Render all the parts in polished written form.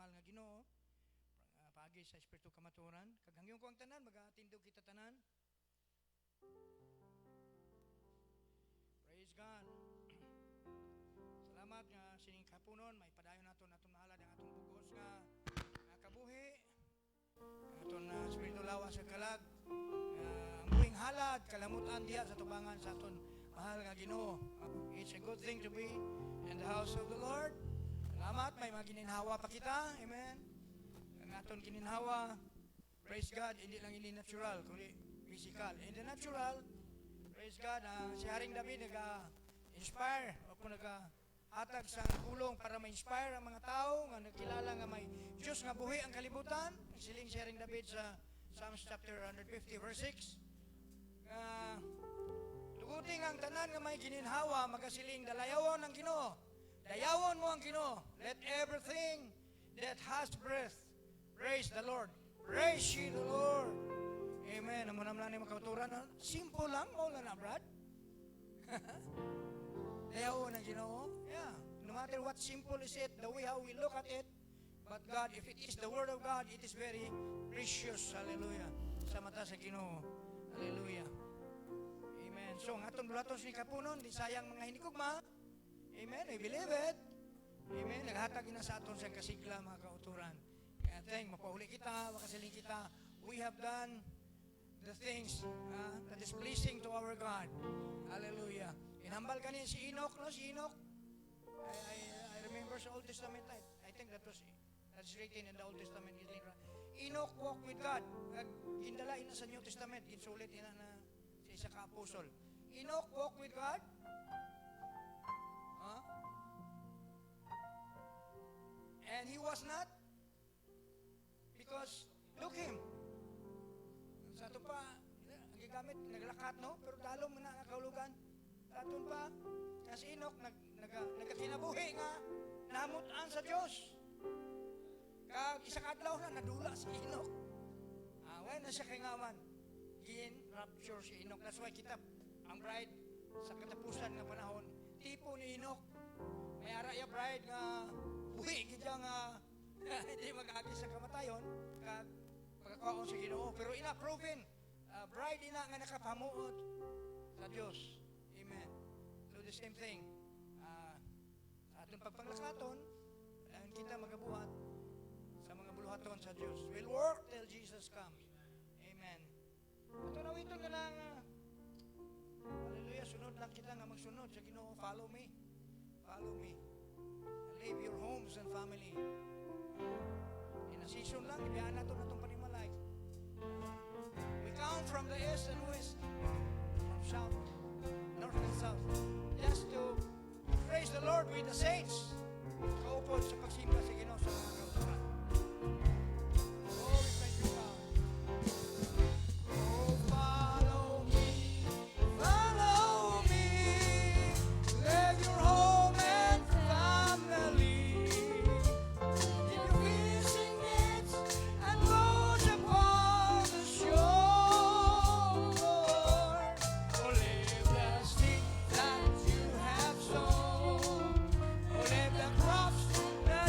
mahal nga Ginoo, paagi sa espiritu kamaturan. Kag hangyon ko ang tanan, mag-atindog kita tanan. Praise God. Salamat nga sining kapunon, may padayon naton atong mahalad ang atong bugos nga kabuhi. Ang atong espiritu lawas sa kalag. Ang buhing halad, kalamutan diha sa tubangan sa aton mahal nga Ginoo. It's a good thing to be in the house of the Lord. Salamat, may magininhawa pa kita. Amen. Ang aton gininhawa, praise God, hindi lang ini natural, kundi physical. In the natural, praise God, si Haring David nag-inspire o kung nag-hatag sa kulong para ma-inspire ang mga tao nga nagkilala nga may Diyos nga buhi ang kalibutan. Siling si Haring David sa Psalms chapter 150 verse 6. Tuguting ang tanan nga may gininhawa, magasiling dalayawon ang Ginoo. Dayawon mo ang Ginoo. Let everything that has breath praise the Lord. Praise ye the Lord. Amen. Amo naman ni makauturan. Simple lang mo na brad. Dayawon ang Ginoo. Yeah. No matter what simple is it, the way how we look at it, but God, if it is the Word of God, it is very precious. Hallelujah. Sa mata sa Ginoo. Hallelujah. Amen. So, ang atong bulaton sa kapunon, di sayang mga hinigugma. Amen. I believe it. Amen. Naghatag na sa aton sa kasigla, mga kauturan. Kaya thank, mapauli kita, makasiling kita. We have done the things that is pleasing to our God. Hallelujah. Inhambal ka niya si Enoch, no? Si Enoch. I remember sa Old Testament, I think that's written in the Old Testament. Enoch walked with God. Gindalain na sa New Testament. Insulit na sa isa ka-apostol. Enoch walked with God. And he was not, because look him. Sa ito pa, ang gigamit, naglakat, no? Pero dalom mo na ang kaulugan. Sa ito pa, si Enoch, nagkakinabuhi nga, namutan sa Diyos. Kag isa kadlaw na, nadula si Enoch. Wala na siya kingaman. Gin-rapture si Enoch. That's why kita, ang bride, sa katapusan ng panahon, tipo ni Enoch. May araya bride nga, buhi, gidya nga, hindi mag-agi sa kamatayon, kag pagkakaon sa Ginoo. Pero ina-proven, bride ina nga nakapamuot sa Diyos. Amen. So the same thing, sa ating pagpanglakaton, dahil kita magabuhat sa mga buluhaton sa Diyos. We'll work till Jesus comes. Amen. Ito nawiton ka lang, hallelujah, sunod lang kita nga magsunod sa Ginoo. Follow me. Follow me. Leave your homes and family. In a season lang, ibiyan na ito na itong panimalay. We come from the east and west, from south, north and south, just to praise the Lord with the saints. Kaupod sa pagsimba sa Ginoo sa mga kauturan. Oh, we thank you, God. Oh, follow me, follow me. Leave your home and family. In your fishing nets and boats upon the shore. Oh, leave the seed that you have sown. Oh, leave the crops that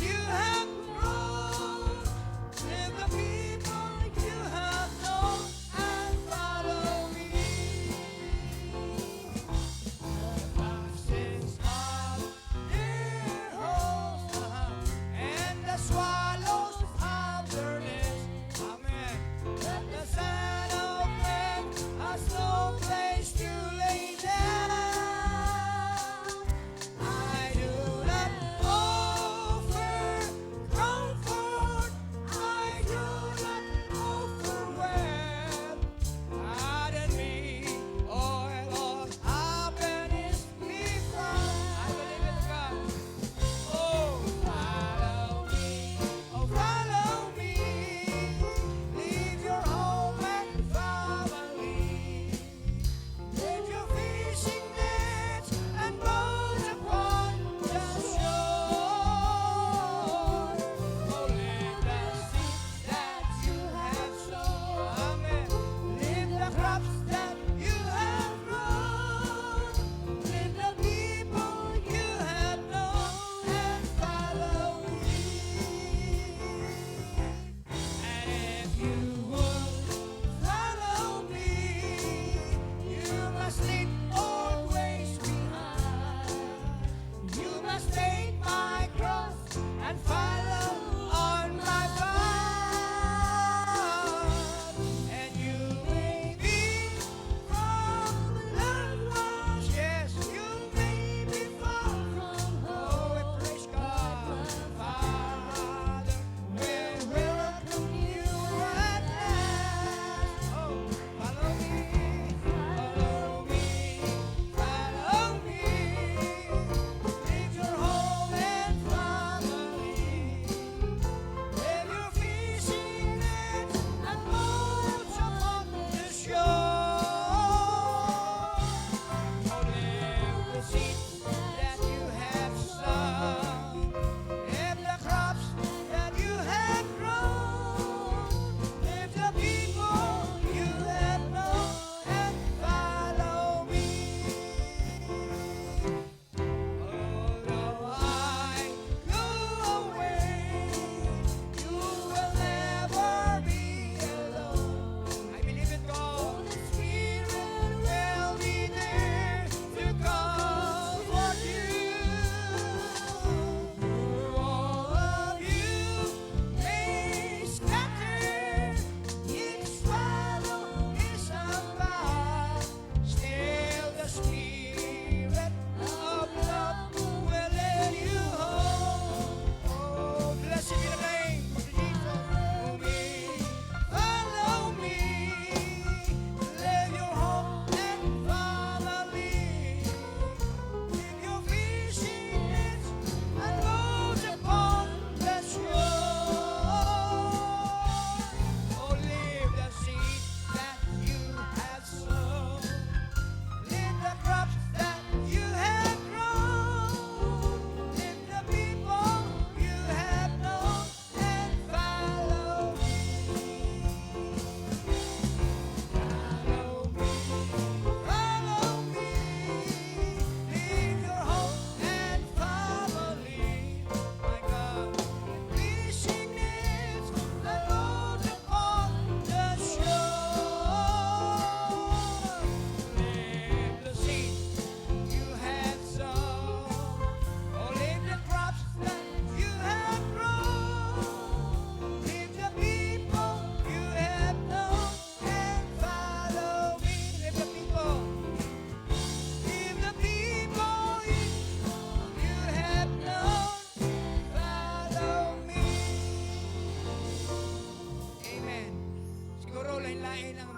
lain ang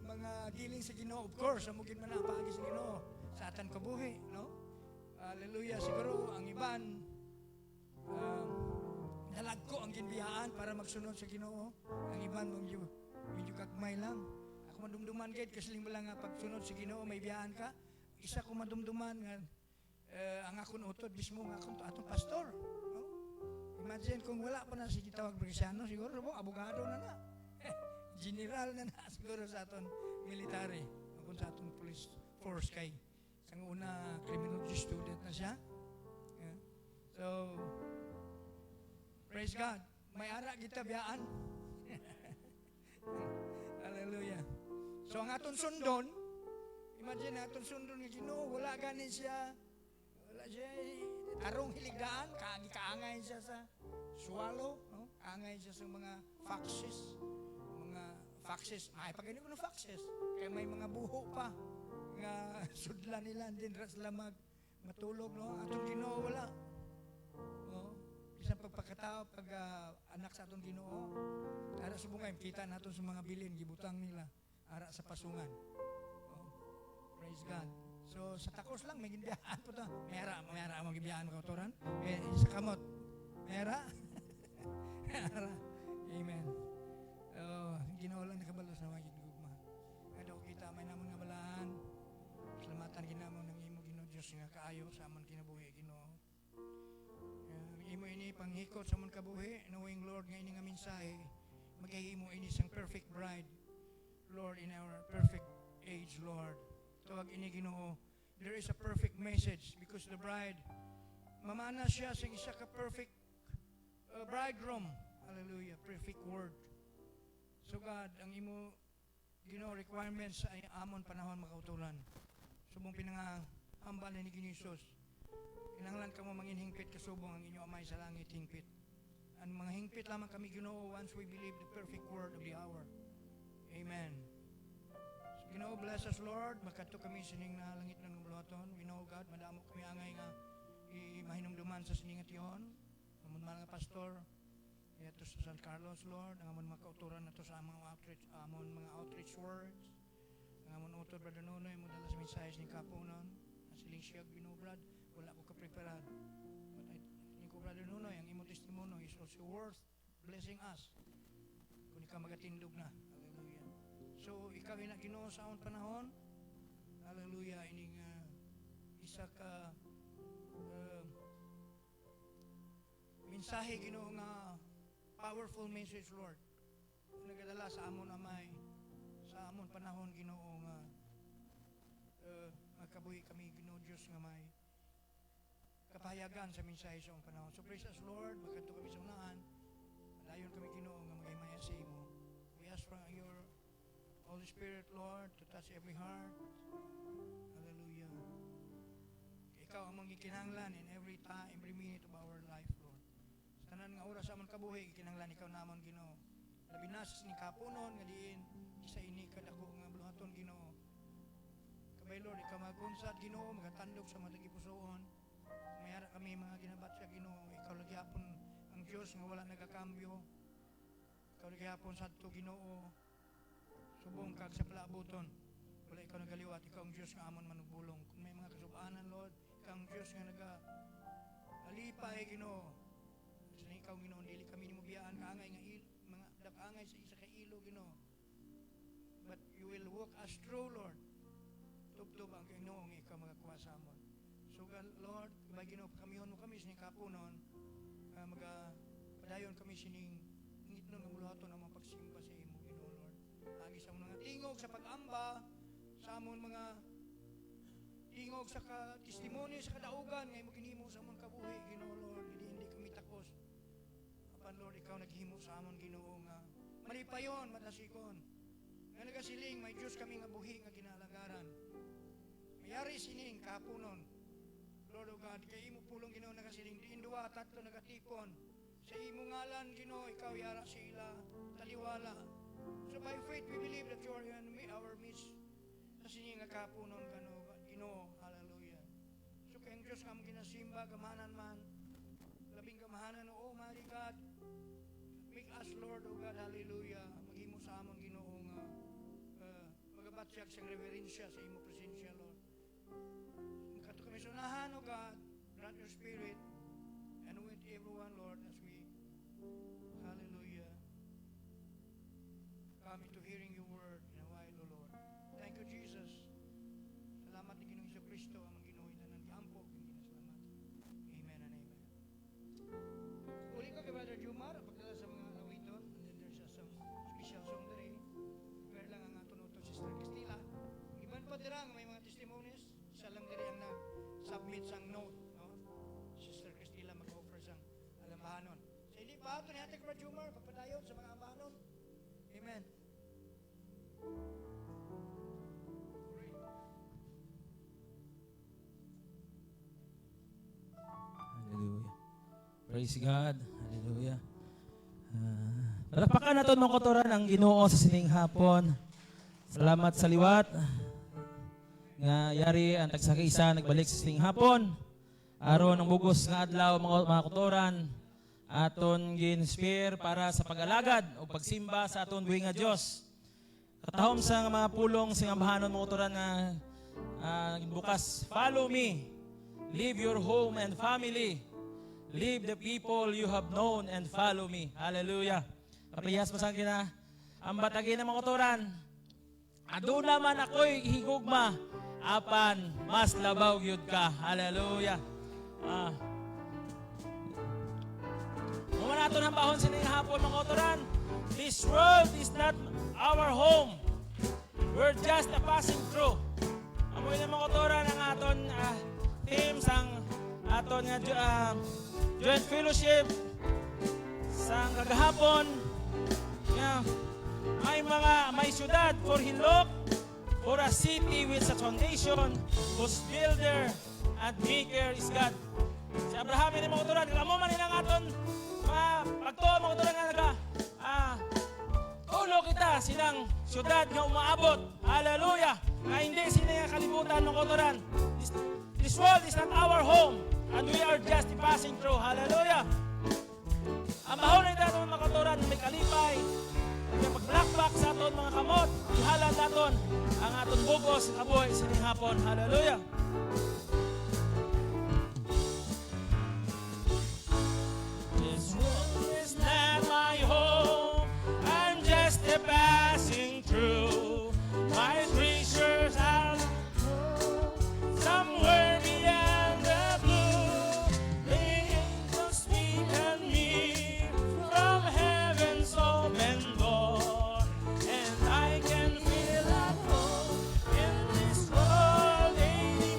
mga dealing sa Ginoo. Of course, amugin man ang paagi sa Ginoo sa atan kabuhi, no? Hallelujah. Siguro ang iban nalagko ang ginbiyaan para magsunod sa Ginoo. Ang iban medyo gagmay lang. Ako madumduman gid kasi mo lang nga pagsunod sa Ginoo may biyaan ka. Isa ko madumduman nga ang akon utod mismo nga akong atong pastor, no? Imagine kung wala pa na si gitawag Brigasiano, siguro mo abogado na na. General na siguro sa aton military, o sa aton police force kay sang una criminology student na siya. Yeah. So praise God. May ara kita biyaan. Hallelujah. So ang aton sundon, imagine aton sundon nga Ginoo, wala ganin siya. Wala siya tarong hiligdaan, kaangay siya sa swallow, no? Kaangay siya sa mga foxes. Ay pagani ko ng foxes. Kaya may mga buho pa nga sudlan nila din sila matulog, no? Atong Ginoo wala. No? Bisan pagpakatao pag anak sa atong Ginoo, ara sa bungay kita naton sa mga bilin gibutang nila ara sa pasungan. Oh, praise God. So sa takos lang may ginbiyahan po ta. Mera mo ginbiyahan mo kautoran. Sa kamot. Mera. Mera. Amen. Ginoo lang nakabalo sa mga gigugma. Kado kita may namon nga balahan. Salamatan ginamon ng imo Ginoo Dios nga kaayo sa amon kinabuhi Ginoo. Imo ini panghikot sa amon kabuhi, knowing Lord nga ini nga mensahe magahimo ini sang perfect bride. Lord, in our perfect age, Lord. Tawag ini Ginoo, there is a perfect message because the bride mamana siya sa isa ka perfect bridegroom. Hallelujah, perfect word. So God, ang imo Ginoo requirements sa amon panahon makautulan. Subong pinangahambal ni Ginisus. Kinahanglan kamo manginhingpit kasubong ang inyo amay sa langit hingpit. Ang mga hingpit lamang kami Ginoo once we believe the perfect word of the hour. Amen. So Ginoo bless us Lord, makadto kami sining na langit ng buluhaton. We know God, madamo kami angay nga mahinumduman sa sining ation. Amon mga pastor, ito sa San Carlos, Lord, ang amon mga kauturan na to sa among mga outreach words, ang amon utod, Brother Nunoy, mo dala sa mensahe ni Kapunon, na siling siyag binubrad, wala ko kapreparad. But ni ko, Brother Nunoy, ang imo testimono is also worth blessing us kung ikaw magatindog na. Hallelujah. So, ikaw na Ginoo sa amon panahon, hallelujah, ining isa ka mensahe Ginoo nga powerful message, Lord. Nagadala sa amon amay, sa amon panahon, Ginoo nga magkabuhi kami, Ginoo Diyos nga may kapahayagan sa mensahe sa amon panahon. So praise us, Lord, magkanto kami sa unahan, malayon kami, Ginoo nga magaymayan sa imo. We ask from your Holy Spirit, Lord, to touch every heart. Hallelujah. Ikaw ang mangikinanglan in every time, every minute of our life, Lord. Tanan nga oras sa amon kabuhi kinahanglan ikaw namon Ginoo. Labi na sa sining kapunon nga diin isa ini kadako nga buluhaton Ginoo. Kabay Lord ikaw magunsad Ginoo magatandog sa mga tagipusoon. Mayara kami mga ginabat sa Ginoo. Ikaw lagi hapon ang Dios nga wala nagakambyo. Ikaw lagi hapon sadto Ginoo. Subong kag sa palabuton. Wala ikaw nagaliwat ikaw ang Dios nga amon manugbulong. Kung may mga kasub-anan Lord, ikaw ang Dios nga alipay Ginoo. Ikaw Ginoo dili kami nimo biyaan kaangay nga mga dakangay sa isa ka ilo Ginoo. But you will walk us through, Lord. Tubtob ang Ginoo nga ikaw magakuha sa amon. So God, Lord, ibay Ginoo pakamihon mo kami sining kapunon padayon kami sining ngitnon nga buluhaton ang pagsimba sa imo Ginoo, Lord. Agi sa mga tingog sa pag-amba sa amon mga tingog sa testimonya sa kadaugan nga imo ginhimo sa amon kabuhi Ginoo, Lord. Hindi kami takos. Lord, ikaw naghimo sa amon Ginoo nga malipayon, madasikon. Nga nagasiling, may Diyos kami nga buhi nga ginalagaran. Mayari sining kapunon. Lord of God, kay imo pulong Ginoo nagasiling, diin duwa, tatlo nagatipon. Sa imo ngalan, Ginoo, ikaw yara sila, taliwala. So by faith, we believe that you are in our midst. Sa sining nga kapunon, Ginoo, hallelujah. So kayong Diyos nga ginasimba, gamanan man, labing kamahanan, oh my God, make us Lord, oh God, hallelujah, maghimo sa amon Ginoo nga dapat siya sa reverensya sa imo presensya, Lord. Kato kami sunahan, O God, grant your spirit, and with everyone, Lord, as we, hallelujah, come into hearing your word in a while, O Lord. Thank you, Jesus. Salamat ni Ginoong Jesucristo, ang ginuhitan ng giampog, ang ginasalamat. Amen and amen. Uli ko kay Brother Jumar, pagdala sa mga awiton, and then there's some special song there. Prepare lang ang aton utod, Sister Castilla. Iban pa dirang may mga testimonies, isa lang dire ang nag-submit sang note, no? Sister Castilla mag-offer sang alambahanon. Sa hindi pa ato ni Ate Brother Jumar, pagpadayon sa mga alambahanon. Amen. Hallelujah. Praise God. Hallelujah. Palapakan naton mga kotoran ang Ginoo sa sining hapon. Salamat sa liwat. Nga yari ang tagsakisa nagbalik sa sining hapon. Aron ang bugos nga adlaw mga kotoran. Aton ginspire para sa pag-alagad o pagsimba sa aton buhi nga Dios. Katahom sa mga pulong singambahanon mga kotoran nga bukas. Follow me. Leave your home and family. Leave the people you have known and follow me. Hallelujah. Kapayas masang kina. Ang batagin ng mga kotoran. Aduna man ako'y higugma. Apan, mas labaw yun ka. Hallelujah. Muna nato ng bahon sining hapon mga kotoran. This world is not our home. We're just a passing through. Amoy ng mga kotoran ang aton teams ang aton nga joint fellowship sa kagahapon nga may syudad for Hinlock, for a city with such foundation whose builder and maker is God. Si Abraham ni mga kotoran amo man nilang aton pagtuo mga kotoran nga ulo kita silang syudad nga umaabot. Hallelujah. Na hindi sila kalibutan ng kotoran. This world is not our home and we are just passing through. Hallelujah. Ang bahon na ito mga kotoran may kalipay, may pagbakbak sa aton mga kamot, ihalad naton ang aton bugos kabuhi sining hapon. Hallelujah. This world is not my home, I'm just a passing through. My treasures are somewhere beyond the blue. The angels beckon me from heaven's open door, and I can feel at home in this world 80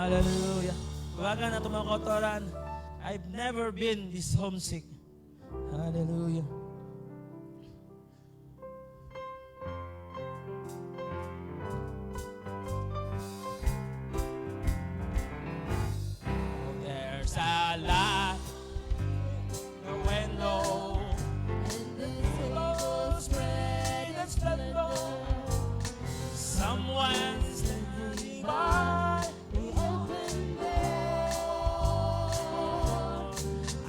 Hallelujah. Tawagan nato mga kautoran. I've never been this homesick. Hallelujah. There's a light in the window. Someone's standing by the open door.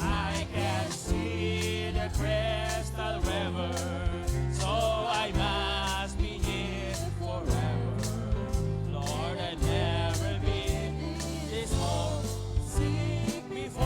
I can see the crystal river, so I must be here forever. Lord, I've never been this homesick before.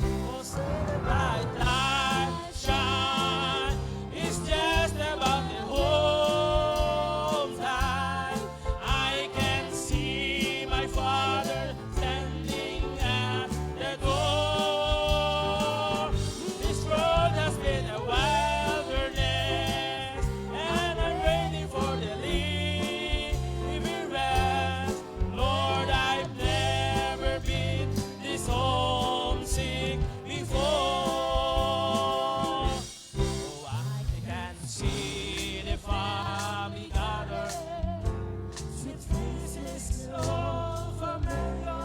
Oh, so the bright light shine is just about the home time. I can see my Father standing at the door. This road has been a wilderness, and I'm waiting for the living rest. Lord, I've never been this homesick before. Oh, I can see the family gather, sweet faces so familiar.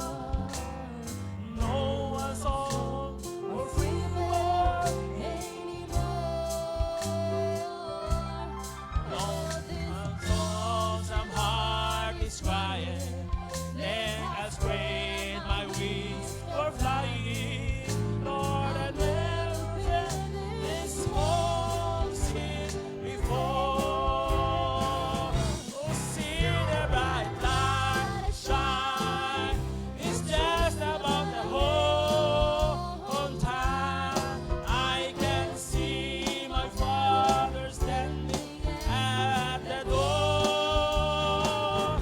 No one's home or free more anymore. No, some heart is crying, then I'll spread my wings for flying. Lord, I've never been this homesick before. Oh, see the bright light shine. It's just about the whole time. I can see my Father standing at the door.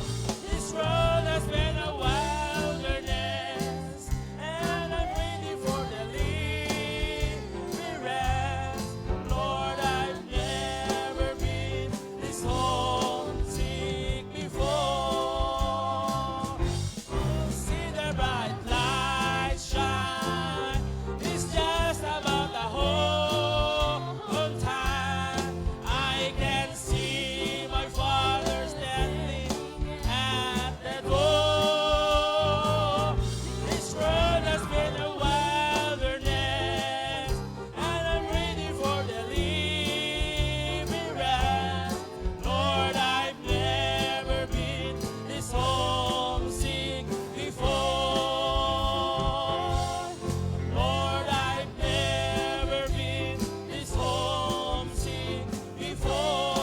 This road has been a wilderness, and I'm waiting for the living rest. Lord, I've never been this homesick before. See the bright light shine. It's just about the whole time. I can see my Father standing at the door. This road has been a wilderness, and I'm waiting for the living rest. Lord, I've never been this homesick before. Lord, I've never been this homesick before.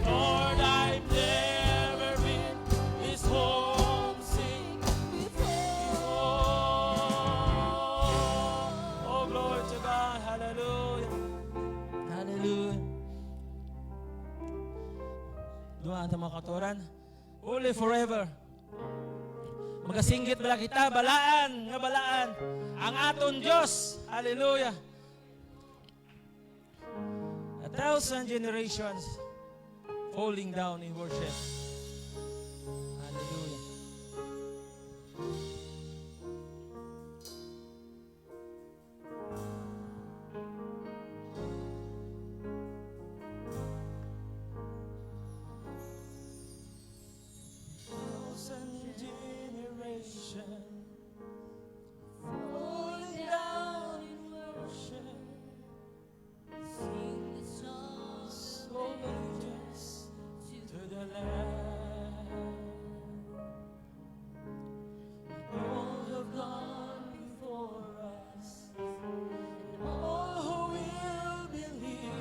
Lord, I've never been this homesick before. Oh, glory to God. Hallelujah. Hallelujah. Doon ang mga kautoran. Holy forever. Magasinggit bala kita, balaan, nga balaan. Ang aton Diyos. Hallelujah. 1,000 generations falling down in worship. Hallelujah. Falling down in worship, sing the songs of ages to the Lamb. All have gone before us, and all who will believe,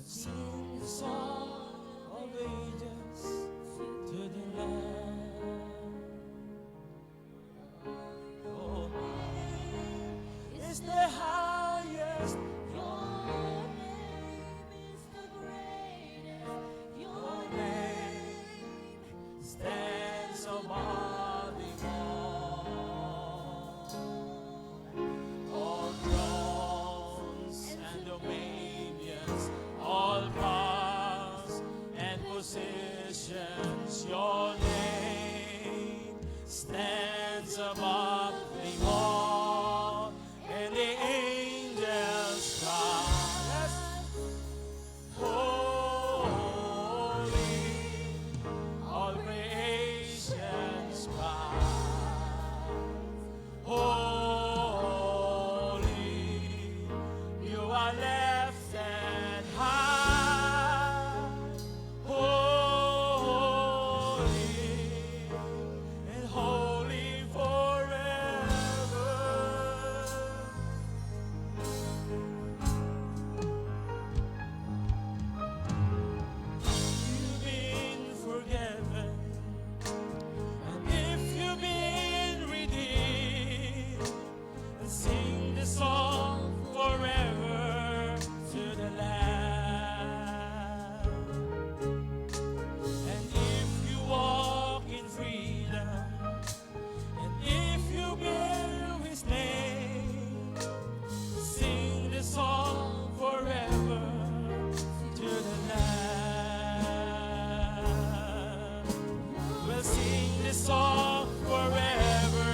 sing the song of ages to the Lamb. Your name is the highest. Your name is the greatest. Your nations, your name stands above them all, and the angels cry, holy, all creations cry, holy, you are lifted high, holy, and holy forever. You've been forgiven, and if you've been redeemed, and sing the song forever to the Lamb. And if you walk in freedom, and if you bear His name, sing the song forever to the Lamb. We'll sing the song forever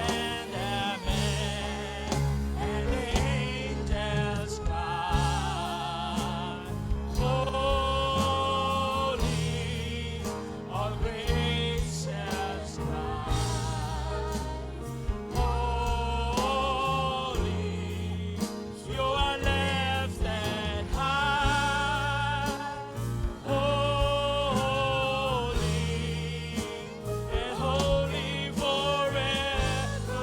and amen. And the angels cry, holy, all creations cry, holy, you are lifted high, holy, and holy forever.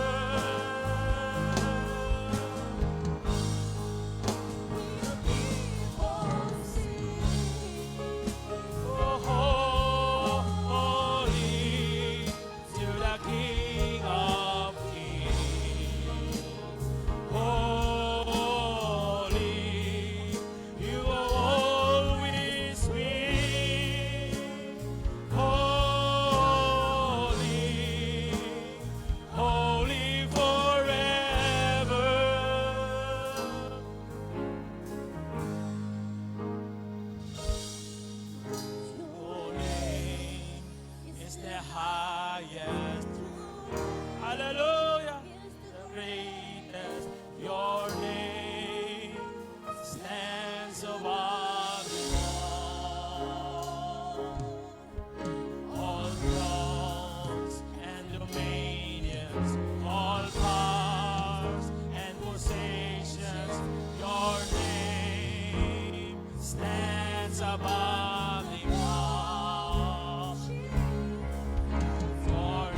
Holy to the King of Kings. Holy, you will always be. Holy, holy forever. Your name is the highest. Hallelujah. The greatest. Your name stands above them all thrones and dominions, all powers and possessions. Your name stands above them all. Your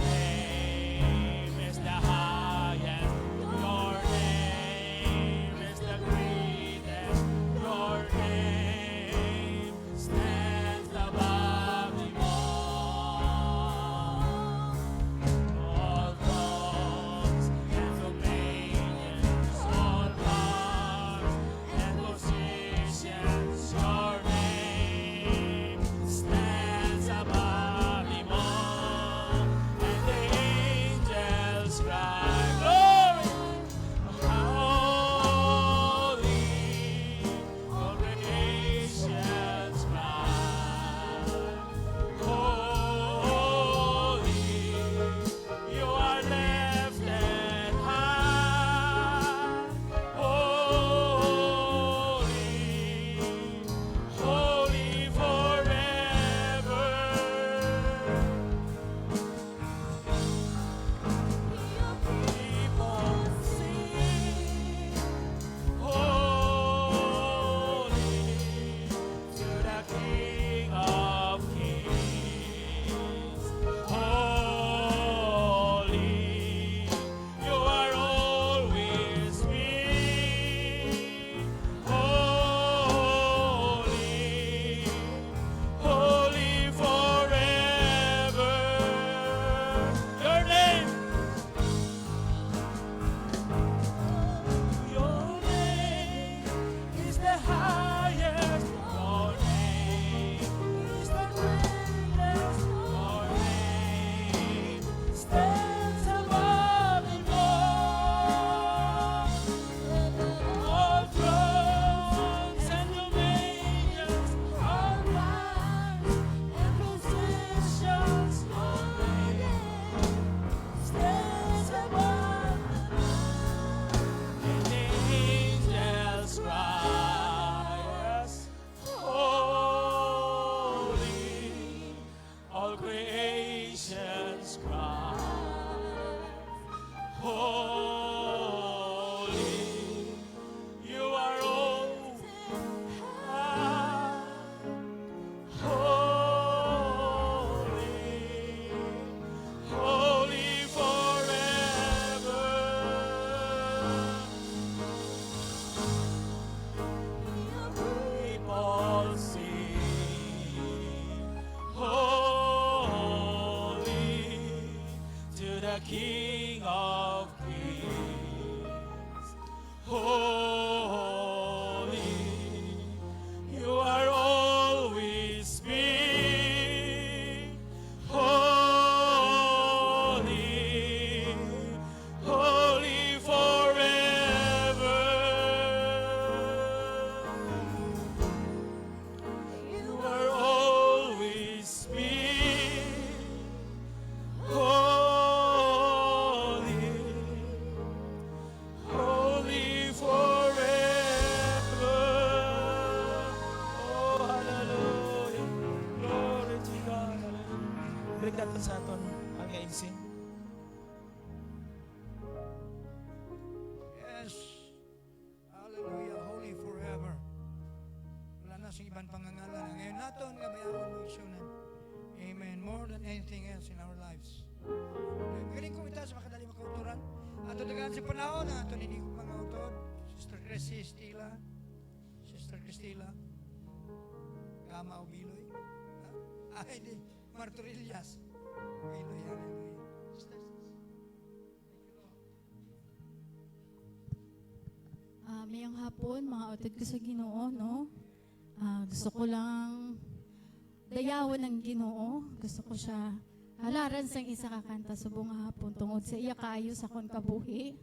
King of Kings. Holy, you are always big. Holy, holy forever. You are always big. Holy, holy forever. Oh, hallelujah. Glory to God. Hallelujah. Balik natin sa aton ang isin. Yes. Hallelujah. Holy forever. Wala na sa ibang pangangalan. Ngayon naton nga bayawon mo igsunan. Amen. More than anything else in our lives. Galing kong ita sa makadali makauturan. Ato dagan sa panahon na ato nini mga utod. Sister Cristila. Sister Cristila. Gama o Biloy. Ay, di. Marturillas. Biloy. Hallelujah. Sisters. Mayang hapon, mga utod ko sa Ginoo, no? Gusto ko lang dayawan ng Ginoo. Gusto ko siya halaran sang isa kakanta subong nga hapon tungod sa iya kaayo sa kon kabuhi.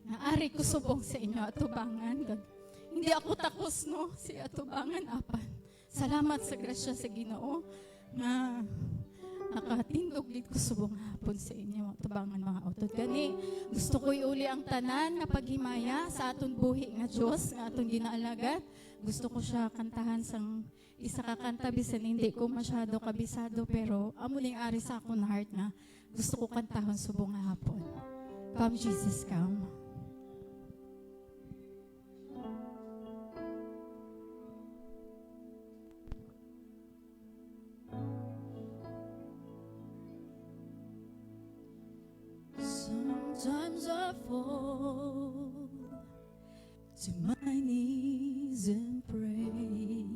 Nga ari ko subong sa inyo atubangan. Hindi ako takos, no? Si atubangan apan. Salamat sa grasya sa Ginoo nga nakatindog gid ko subong hapon sa inyo atubangan mga utod. Gani gusto ko iuli ang tanan nga paghimaya sa aton buhi nga Dios nga aton ginaalagad. Gusto ko siya kantahan sang isa ka kanta bisan hindi ko masyado kabisado pero amo ning ari sa akong heart nga gusto ko kantahon subong nga hapon. Come Jesus, come. Sometimes I fall to my knees and pray.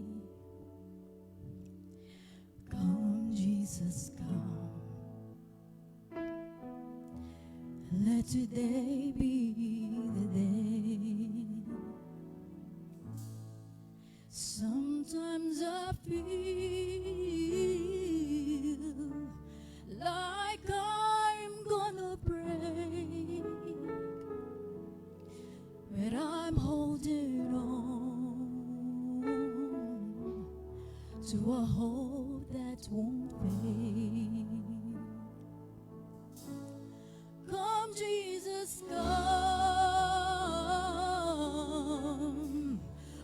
Come, Jesus, come. Let today be the day. Sometimes I feel like I'm gonna break, but I'm holding on to a hope that won't fade. Come, Jesus, come.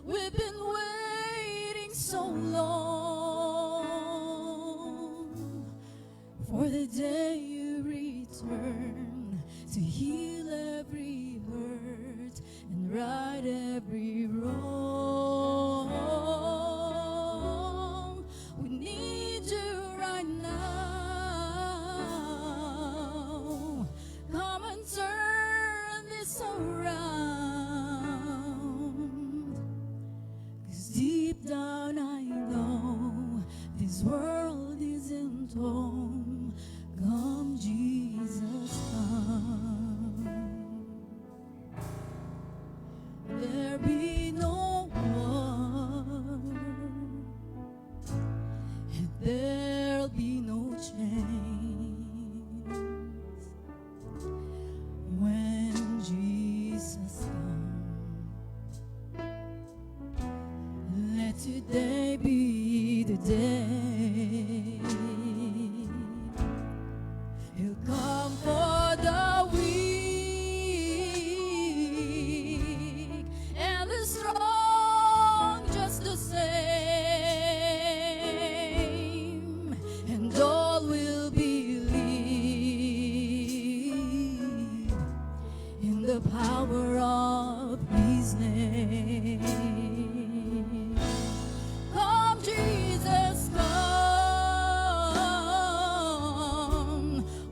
We've been waiting so long for the day you return to heal every hurt and right every wrong. We need you right now. Come and turn this around. 'Cause deep down I know this world isn't home. Come, Jesus, come. There be no war, and there'll be no change when Jesus comes. Let today be the day. He'll come for the weak and the strong just the same, and all will believe in the power of His name. Come, Jesus, come.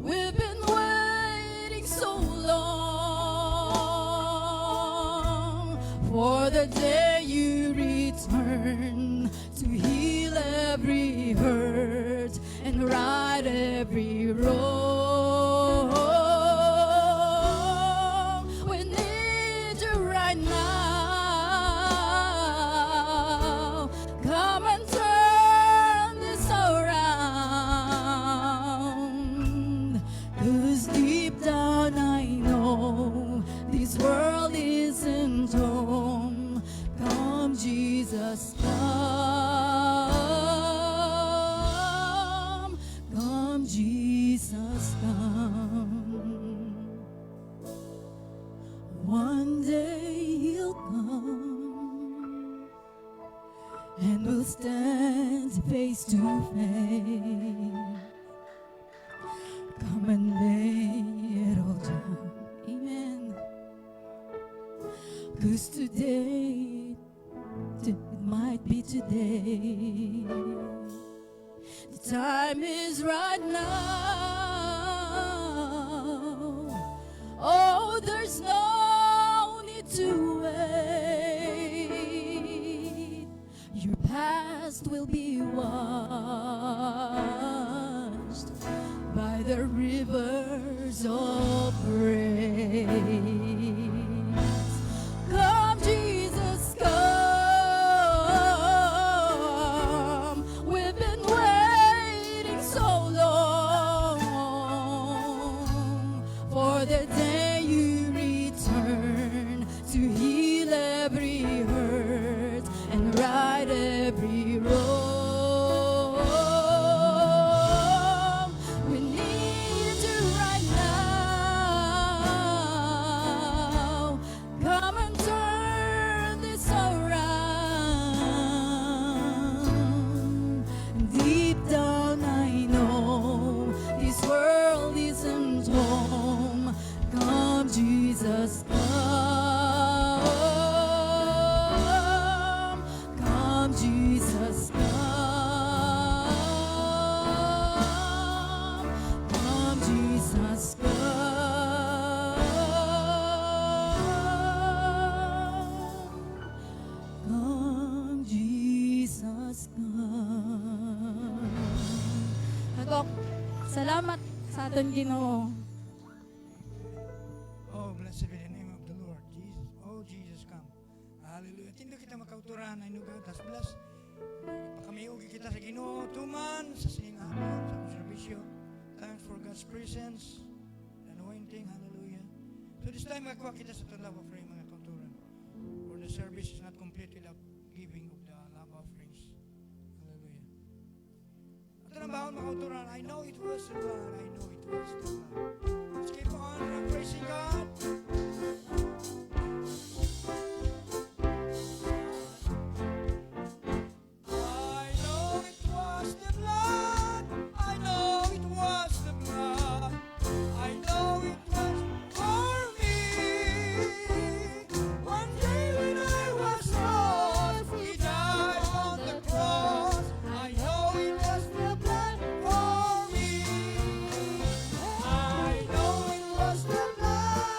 We've been waiting so long for the day you return to heal every hurt and right every wrong. face to face. Come and lay it all down. Amen. 'Cause today, it might be today. The time is right now. Oh, there's no need to wait. Your past will be washed by the rivers of praise. Come, Jesus, come. We've been waiting so long for the day you return to heal every hurt and right every wrong. We need you right now. Come and turn this around. Deep down I know this world isn't home. Come, Jesus, come. Come, Jesus, come. Come, Jesus, come. Come, Jesus, come. Hagok, salamat sa aton Ginoo. Oh, blessed be the name of the Lord. Jesus. Oh, Jesus, come. Hallelujah. Tindo kita makauturan. Ay nuga. Tas bless. Ipakamiugi kita sa Ginoo. Tuman sa siningahapon, sa konserbisyo. Thanks for God's presence. The anointing. Hallelujah. So this time, magkuha kita sa love offering, mga kauturan. For the service is not complete without giving of the love offerings. Hallelujah. Ito na bawal mga kauturan. I know it was the Lord. I know it was the Lord. Let's keep on praising God. I know it was the blood. I know it was the blood. I know it was for me. One day when I was lost, He died on the cross. I know it was the blood for me. I know it was the blood.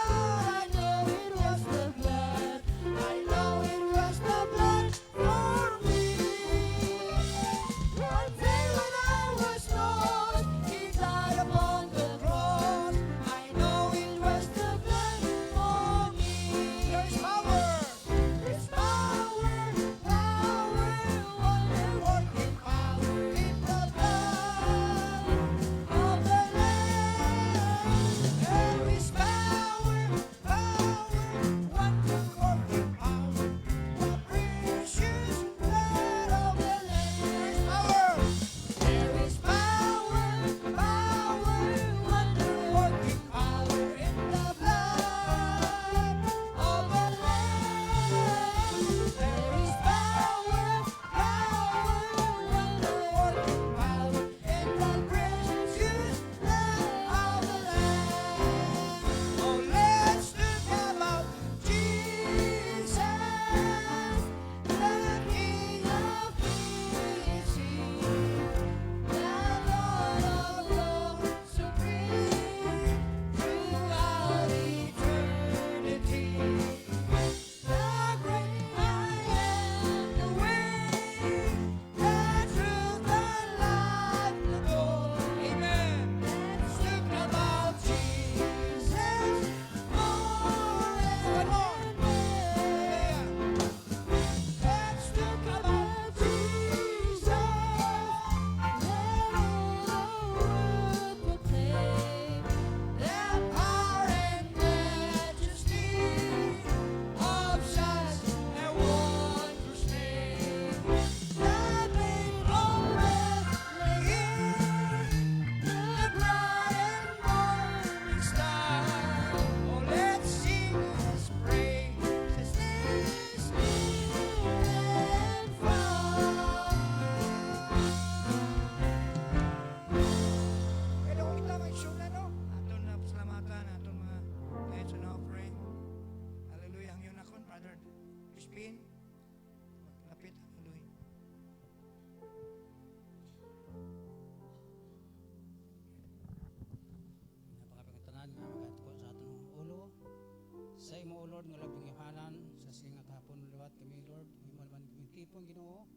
hipon Ginoo.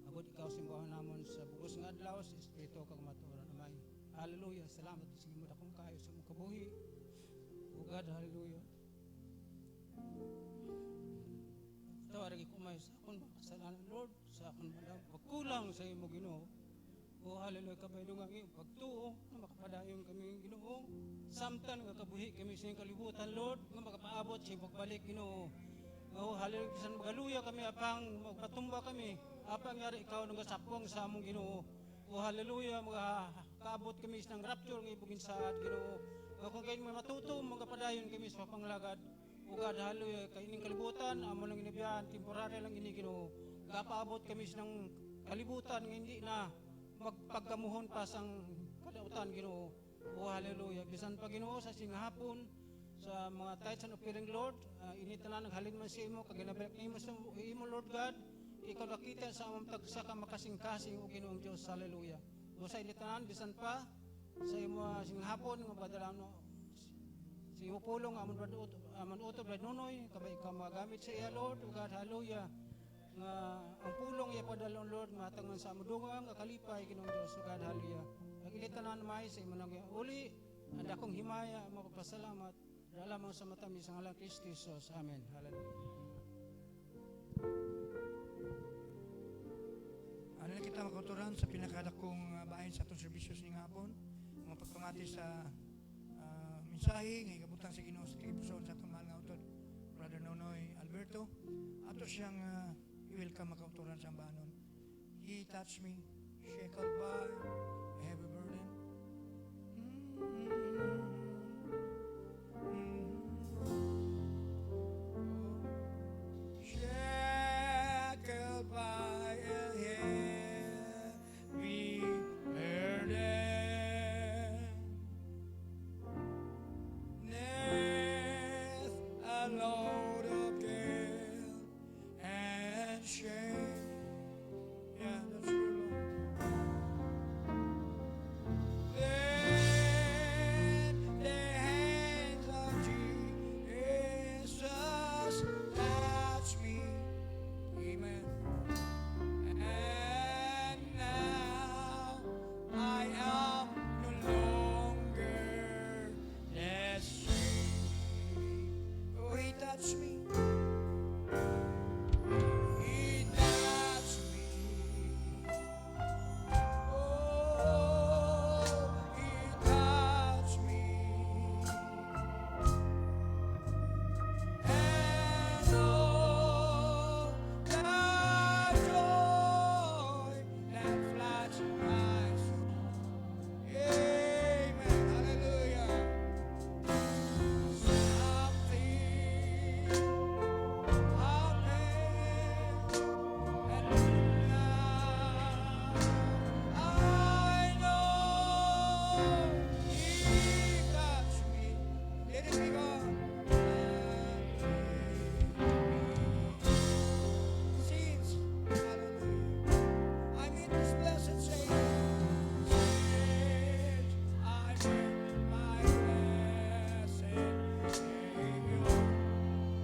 Agud ikaw simbahan namon sa bugos nga adlaw sa espiritu kag matuoran amay. Hallelujah. Salamat sa imong dakong kayo sa imong kabuhi. O God, hallelujah. Tawag ko may sa akong kasalanan, Lord, sa akong pagkulang sa imo Ginoo. O hallelujah, kabay dungang iyong pagtuo na makapadayon kami Ginoo. Samtan nga kabuhi kami sa iyong kalibutan, Lord, nga makapaabot sa iyong pagbalik Ginoo. O hallelujah, bisan magaluya kami apang magpatumba kami. Apang yari ikaw nung gasapong sa among Ginoo. O hallelujah, makakaabot kami sa rapture ng ibugin saad Ginoo. O kung kayo matuto, magpadayon kami sa papanglagad. O God, hallelujah, kaining kalibutan, amo lang inabiyan, temporary lang ini Ginoo. Kapaabot kami sa kalibutan nga hindi na magpagkamuhon pa sang kadautan Ginoo. O hallelujah, bisan pa Ginoo sa singhapon sa mga tithes and offering Lord, inita na naghalin man sa imo kag ginabalik nimo sa imo Lord God. Ikaw nakita sa among tagsa ka makasing-kasing o Ginoong Dios, hallelujah. O sa initanan bisan pa sa imo singhapon nga padala no sa imo pulong amon utob na nunoy kabay ikaw magamit sa iya Lord. O God, hallelujah. Nga ang pulong iya padala Lord matangan sa amudungang nga kalipay Ginoong Dios. O God, hallelujah. Ang initanan may sa imo nang uli and akong himaya magpasalamat. Dala mo sa matamis ang ngalan Kristo Jesus. Amen. Hallelujah. Ano na kita makauturan sa pinakadakong bahin sa atong serbisyo sa hapon. Mga pagpamati sa mensahe nga ikabutang sa Ginoo sa kipuson sa atong mahal nga utod Brother Nonoy Alberto. Ato siyang i-welcome makauturan sa ambanon. He touched me, shackled by a heavy burden. Shackled by a heavy burden, neath a load of guilt and shame. Yeah, that's true, Lord. Then the hands of Jesus touch me. Amen. And now I am no longer the same. Oh, he touched me. He touched me. Oh, he touched me. And oh, the joy that floods my soul. Amen. Hallelujah.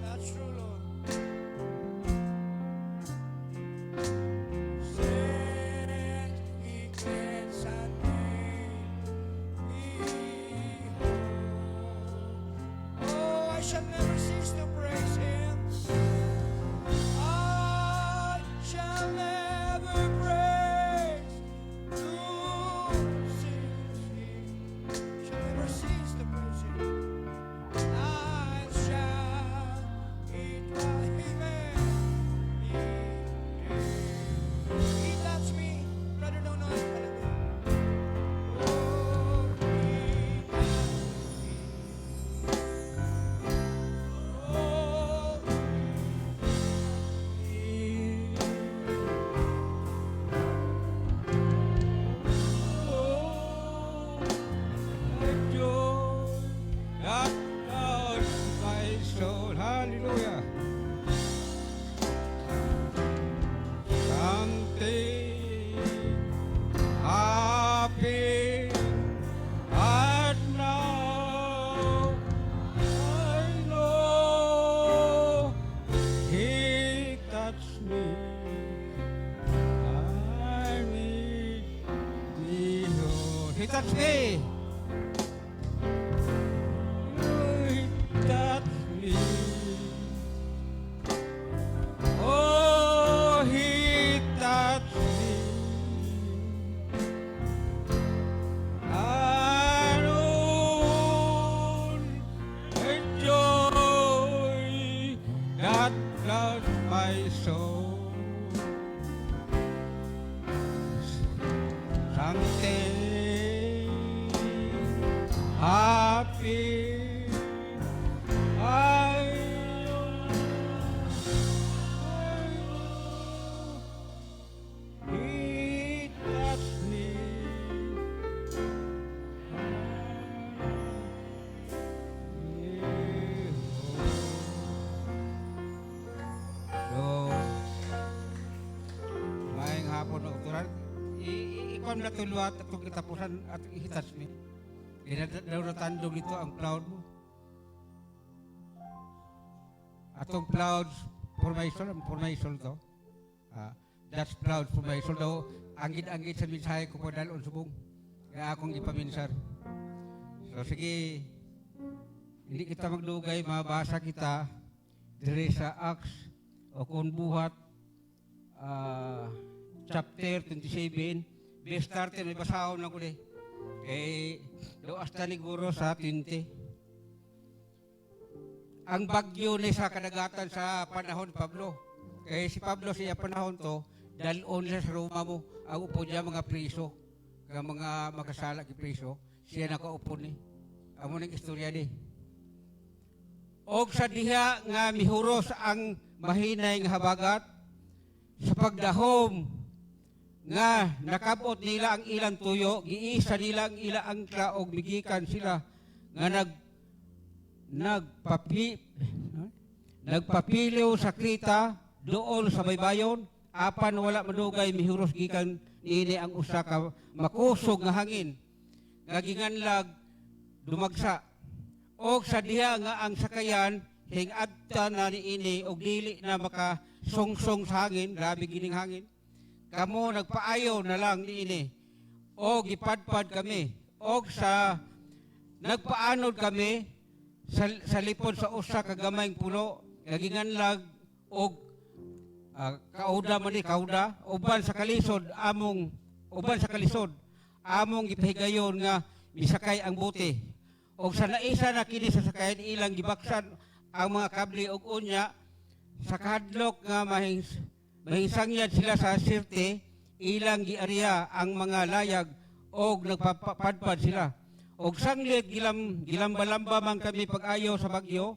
That's true, Lord. Since He cleansed and made me whole. Oh, I shall never cease to praise Him. I shall never praise to cease Him. Shall never cease to praise Him. I shall eat my amen. He touched me, brother, no, no. Oh, he touched me. Oh, He touched me. He touched me. Oh, he touched me. And oh, a joy that floods my soul. Something happy I he touched me. So, maayong hapon na uturan. Ikaw na tuluat at itong kitapusan at ihitas mi. Natandog dito ang cloud mo. Atong clouds formation to. That's cloud formation daw. Anggit-anggit sa mensahe ko po dalon subong. Kaya akong ipaminsar. So sige, hindi kita magdugay, mabasa kita dire sa Acts o kung buhat chapter 27. Best start may basahon lang ko di. Kay do hasta ni guro sa 20. Ang bagyo ni sa kadagatan sa panahon Pablo. Kay si Pablo siya panahon to dalon sa Roma mo ang upo niya mga priso. Kaya mga makasala ki priso, siya nakaupo ni. Amo ning istorya di. Og sa diha nga mihuros ang mahinay nga habagat sa pagdahom nga nakabot nila ang ilang tuyo, giisa nila ang ilang angkla og bigikan sila nga nagpapiliw sa Krita doon sa baybayon, apan wala madugay mihuros gikan niini ang usa ka makusog nga hangin nga ginganlag dumagsa. Og sa diha nga ang sakayan hing-adta na niini og dili na makasungsong sa hangin, grabe gining hangin. Kamo nagpaayo na lang niini. Og gipadpad kami. Og sa nagpaanod kami sa lipod sa usa ka gamayng pulo nga ginganlag og kauda man ni kauda uban sa kalisod among gipahigayon nga misakay ang bote. Og sa naisa na kini sa sakayan ilang gibaksan ang mga kable og unya sa kahadlok nga mahingsangyan sila sa Sirte, ilang giarya ang mga layag og nagpapadpad sila. Og sanglit gilamba-lamba man kami pag-ayo sa bagyo,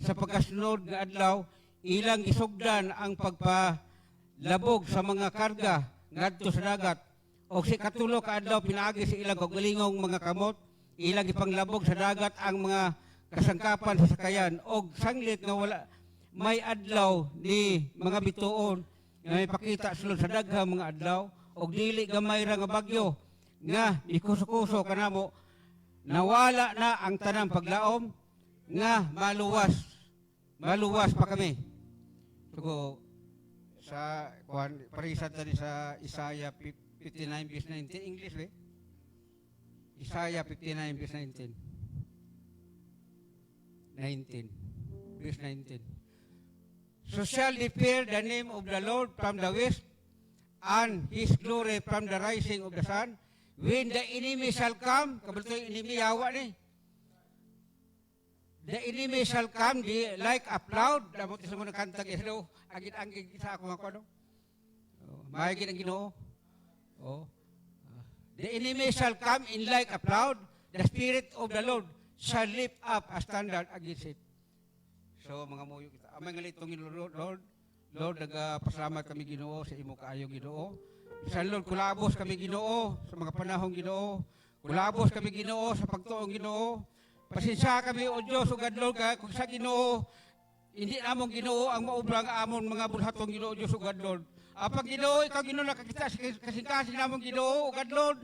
sa pagkasunod nga adlaw, ilang gisugdan ang pagpalabog sa mga karga ngadto sa dagat. Og si katulo ka adlaw pinaagi sa ilang kaugalingong mga kamot, ilang ipanglabog sa dagat ang mga kasangkapan sa sakayan. Og sanglit nga wala may adlaw ni mga bituon nga may pakita sulod sa daghang mga adlaw og dili gamay ra nga bagyo nga ikuso-kuso kanamo, nawala na ang tanang paglaom nga maluwas pa kami. So sa parisan tani sa Isaiah 59:19 English we. Isaiah 59:19. 19. So shall declare the name of the Lord from the west, and His glory from the rising of the sun. When the enemy shall come, kabalito yung enemy, yawa ni. The enemy shall come like a cloud. Damot isa mo ng kantag ito. Agit-agit sa ako nga kwano. Mahigit ang Ginoo. The enemy shall come in like a cloud. The Spirit of the Lord shall lift up a standard against it. So mga muyo kita. Amay nga litong Lord, nagpasalamat kami Ginoo sa imo kaayo Ginoo. Sa Lord, kulabos kami Ginoo sa mga panahong Ginoo. Kulabos kami Ginoo sa pagtuong Ginoo. Pasensya kami o Diyos o Gadlol ka kung sa Ginoo hindi namong Ginoo ang maubra nga amon mga bulhatong Ginoo Diyos o Gadlol. Apag Ginoo ikaw Ginoo nakakita kasing-kasing namong Ginoo o Gadlol.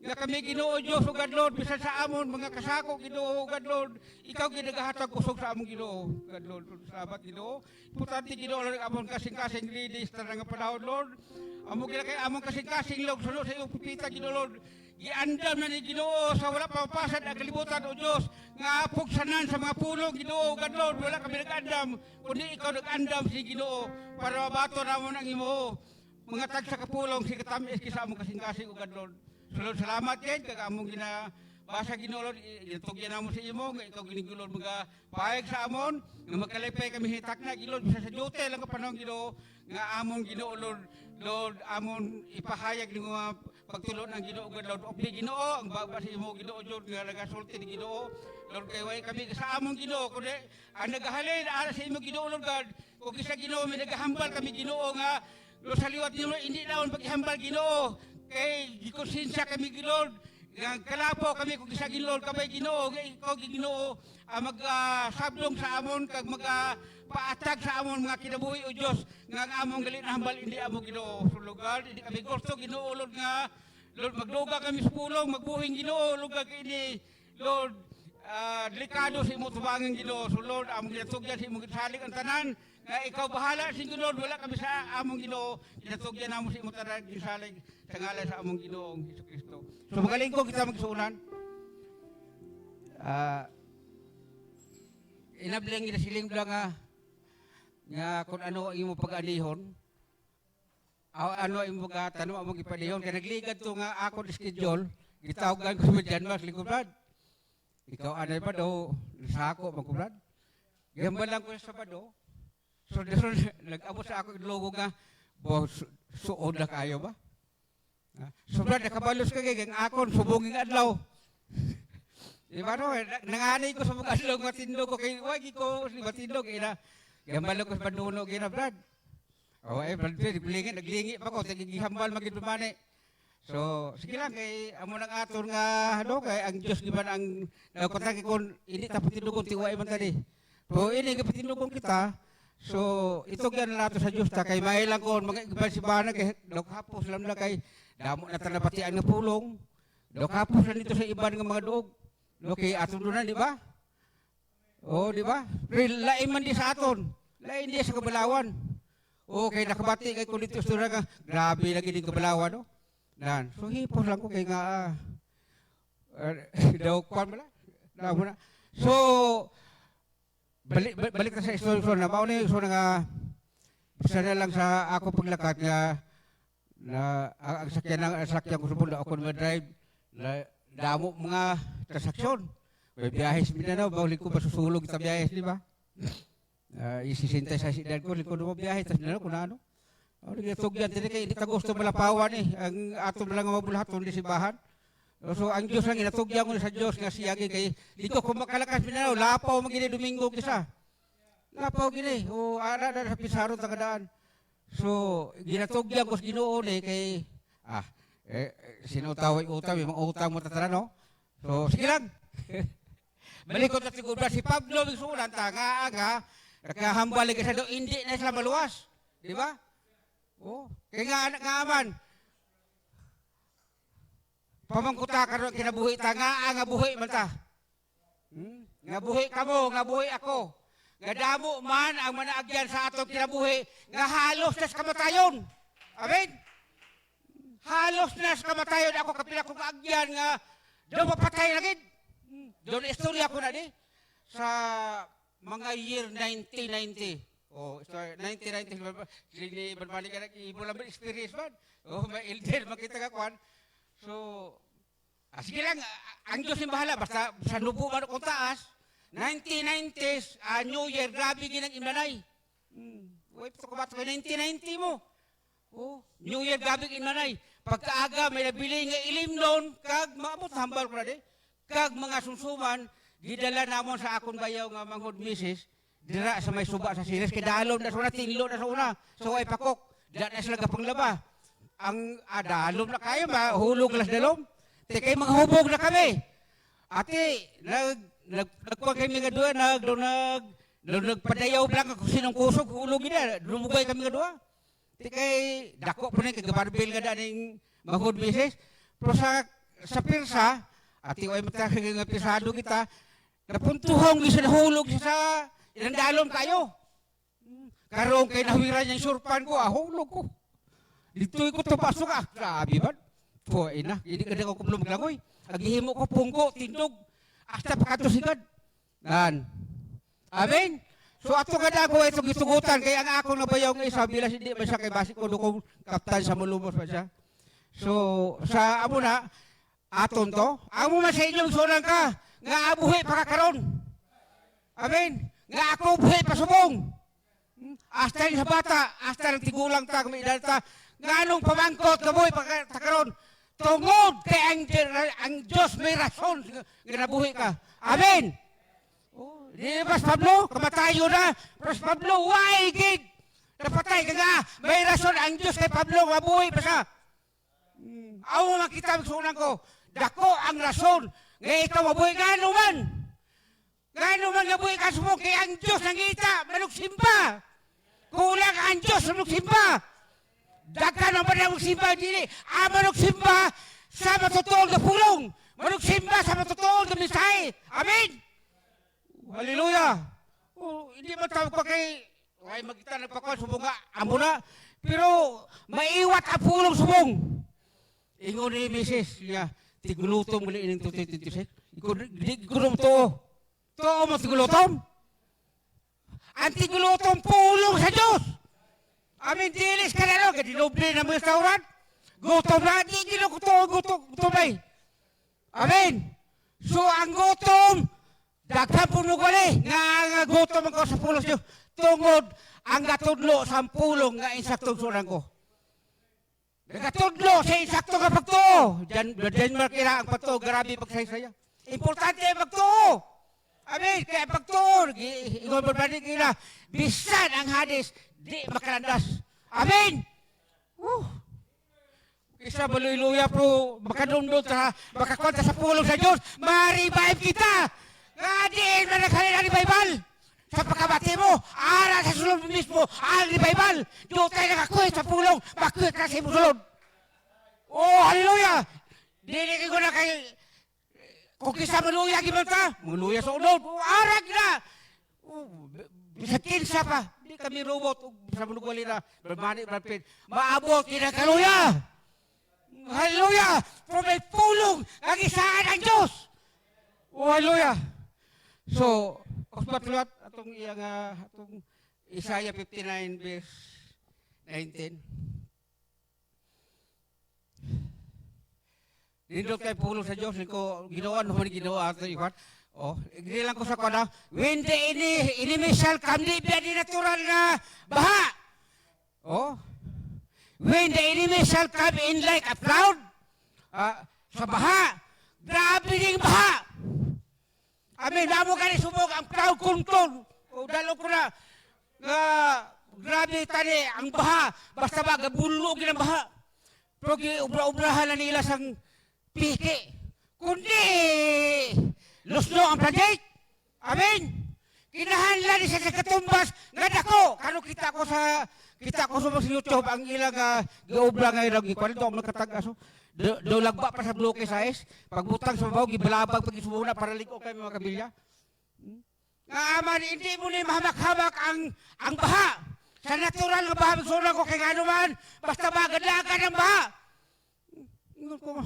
Nga kami Ginoo Diyos o Gadlol bisan sa amon mga kasako Ginoo o Gadlol. Ikaw ginagahatag kusog sa among Ginoo Gadlol. Salamat Ginoo. Importante Ginoo lang amon kasing-kasing ladies na nga panahon Lord. Among ginakay among kasing-kasing Lord sa iyong pipita Ginoo Lord. giandam na ni Ginoo sa wala pa mapasad ang kalibutan o Dios nga pugsanan sa mga pulo Ginoo gadlon wala kami nag-andam kundi ikaw nag-andam si Ginoo para mabato namon ang imo mga tag sa kapulong si katamis kisa among kasing-kasing o gadlon. Sulod salamat kay kag among basa Ginoo itugyan namo sa imo nga ikaw ginigulod mga paayag sa amon nga magkalipay kami hitak na gilod sa jote lang ka panahon Ginoo nga amon Ginoo Lord amon ipahayag ni mga pagtulon ng Ginoo God Lord of the Ginoo ang baba sa imo Ginoo Lord nga nagasulti ni Ginoo Lord kay way kami sa amon Ginoo kundi ang nagahalin ara sa imo Ginoo Lord God kung isa Ginoo may nagahambal kami Ginoo nga Lord sa liwat nimo hindi daon paghihambal Ginoo kay gikonsensya kami Ginoo nga kalapo kami kung isa Ginoo kabay Ginoo ikaw Ginoo magsablong sa amon kag paatag sa amon mga kinabuhi o Dios nga ang among galit na hambal hindi amo Ginoo sa lugar hindi kami gusto Ginoo Lord nga Lord magduga kami sa pulong magbuhing Ginoo lugar kini Lord delikado sa imo tubangan Ginoo so Lord among ginatugyan sa imong gisalig ang tanan nga ikaw bahala sa Ginoo wala kami sa among Ginoo ginatugyan namo sa imong tanan gisalig sa ngalan sa among Ginoong Hesukristo so magaling ko kita magsuunan inabling ginasiling lang nga kung ano ang imo pag-anihon ano ang imo tanong among ipanihon kaya nagligad to nga ako ni schedule gitawagan ko sa Janmas lingkod ikaw anay pa daw sako magkubrad gambal lang ko sa Sabado so nag-abot sa ako logo nga suod na kayo ba so brad nakabalos ka kay akon subunging adlaw diba no nanganay ko sa mga adlaw matindog ko kay wagi ko si matindog ina gambal ko sa panuno gina brad brad bilingin naglingi pa ko tagihambal magid mani so sige lang kay amo nang aton nga kay ang Dios di man ang nagkontak kon ini ta patindugon ti way man tadi so ini nga patindugon kita so ito gan nato sa Dios ta kay may lang kon mga iban si bana kay hapos lang na kay damo na tanapatian nga pulong hapos na nito sa iban nga mga duog kay aton dunan di ba di ba lain man di sa aton lain di sa Kabalawan kay nakabati kay kun dito sa nga grabe lagi din Kabalawan no nan so hipos lang ko kay nga daw kwan bala so balik na sa story na mao ni so nga isa na lang sa ako paglakat nga na ang sakyan ko sa pundo ako mag-drive damo mga transaksyon may biyahe sa Mindanao bawli ko masusulog sa biyahe di ba isisintay sa sidad ko likod mo biyahe sa Mindanao kung ano nagtugyan din kay hindi ta gusto malapawan ang ato lang nga mabulahaton di sibahan so ang Dios lang inatugyan ko sa Dios nga siyagi kay dito kung makalakas Mindanao lapaw magini Domingo kisa lapaw gini ara sa Pizarro tagadaan so ginatugyan ko sa Ginoo ni kay sinutaway utang yung mga utang mo tatara no so sige lang balik ko siguro si Pablo bigsulan nga nakahambal ka sa do hindi na sila maluwas di ba kaya nga aman pamangkuta karon kinabuhi ta nga buhi man ta nga buhi kamo nga buhi ako nga damo man ang manaagyan sa atong kinabuhi nga halos na sa kamatayon amen halos na sa kamatayon ako kapila kong kaagyan nga doon mapatay lagi doon istorya ko na di sa mga year 1990 1990 sige berbalik ka ibo lang experience man may elder makita ka kwan so sige lang ang Diyos yung bahala basta sa lubo man kung taas 1990s New Year grabe ginang imlanay wait ko ba 1990 mo New Year grabe imlanay pagkaaga may nabili nga ilim doon kag maabot hambal ko na di kag mga susuman gidala namon sa akong bayaw nga manghod misis dira sa may suba sa siris kay dalom na sa una tinlo na sa una so ay pakok da na sila gapanglaba ang dalom na kayo mahulog las dalom te kay mga hubog na kami ate nagkuha kami nga duwa nagpadayaw lang ako sinong kusog hulog gina lumugay kami nga duwa te kay dako po na kay gabarbil nga daning manghod misis pero sa pirsa ati way matake nga pisado kita napuntuhong gisa nahulog sa ilang dalom kayo. Karong kay nahuwiran yung surpan ko, hulog ko. Dito'y ko ito pasok grabe ba? Po, ina, hindi ka ko kumulong maglangoy. Agihimo ko pungko, tindog, hasta pakatusigad. Nan. Amen? So ato nga dago itong gitugutan, kaya ang akong nabayaw nga isa, bilas hindi ba siya kay basi ko kung kaptan sa mulumos pa siya. So, sa amo na, aton to, amo man sa inyong sunan ka, nga abuhi pakakaroon. Amen? Nga ako buhi pasubong. Hasta sa bata, hasta ng tigulang ta, kumidal ta, nga anong pamangkot, kabuhi pakakaroon. Tungod kay ang Diyos may rason nga nabuhi ka. Amen. Oh, di Pas Pablo, kamatayo na. Pas Pablo, why gid? Napatay ka nga. May rason ang Diyos kay Pablo, mabuhi pa siya. Ako makita magsunan ko. Dako ang rason. Nga ikaw mabuhi ka naman. Nga naman nabuhi ka sumong kay ang Diyos nangita. Manugsimba. Kulang ang Diyos manugsimba. Dagkan naman ang magsimba dili. Manugsimba sa matutuol na pulong. Manugsimba sa matutuol na misahe. Amen. Hallelujah. Oh, hindi man tawag pa kay ay magkita nagpakuan subong nga amo na. Pero maiwat ang pulong subong. Ingon ni Mrs. niya, tigulutom muli ining 2026. Igulutom to. To mo tigulutom. Ang tigulutom pulong sa Diyos. Amin dilis ka na rin, kadinoble na mga restaurant. Gutom na, di gutom ay. Amin. So ang gutom, daghan po mo gali, nga gutom ako sa pulong siyo. Tungod, ang gatudlo sa pulong nga insaktong surang ko. Gatudlo sa insaktong nga pagto. Denmark ira ang pagto, grabe pagsaysaya. Importante ang pagto. Amin, kaya pagto, ingon berbalik ira, bisan ang hadis, di makalandas. Amen! Isa baluy-luya po, makadundod sa, makakonta sa pulong sa Diyos, ma-revive kita! Nga diin na naghalin ang revival! Sa pagkabati mo, ara sa sulod mismo, ang revival! Doon tayo nakakuit sa pulong, makuit na sa sulod! Oh, hallelujah! Dili ko na kay, kung kisa maluya, gimana ka? Maluya sa unod, arag na! Bisa kinsa pa, di kami robot sa manugwali na bermani berpin. Maabot kita kaluya. Hallelujah! From may pulong ang isaan ang Diyos. Oh, hallelujah! So, ospat-luat atong iyang atong Isaiah 59 verse 19. Nindot kay pulong sa Diyos, ko ginawa naman ginawa ato ikwat. Oh, ignilang ko sa kuna. When the enemy shall come, di biya natural na baha. Oh, when the enemy shall come in like a cloud, sa baha, grabe ding baha. Amin, namo ka ni subog ang cloud control. O, dalo ko na, grabe tani ang baha. Basta ba, gabulog ng baha. Pero ubra-ubrahan na nila sang piki. Kundi, lusno ang project. Amen. Kinahanlan ni sa katumbas nga dako. Kano kita ko sa YouTube ang ilang giobra nga ilang gikwal do nakatag-aso. Do lagba pa sa bloke size. Pagbutang sa babaw gibalabag pag isumuna para liko kay mga kabilya. Nga aman hindi mo ni mahamak-hamak ang baha. Sa natural nga baha sura ko kay ngano man basta magadagan ang baha. Ingon ko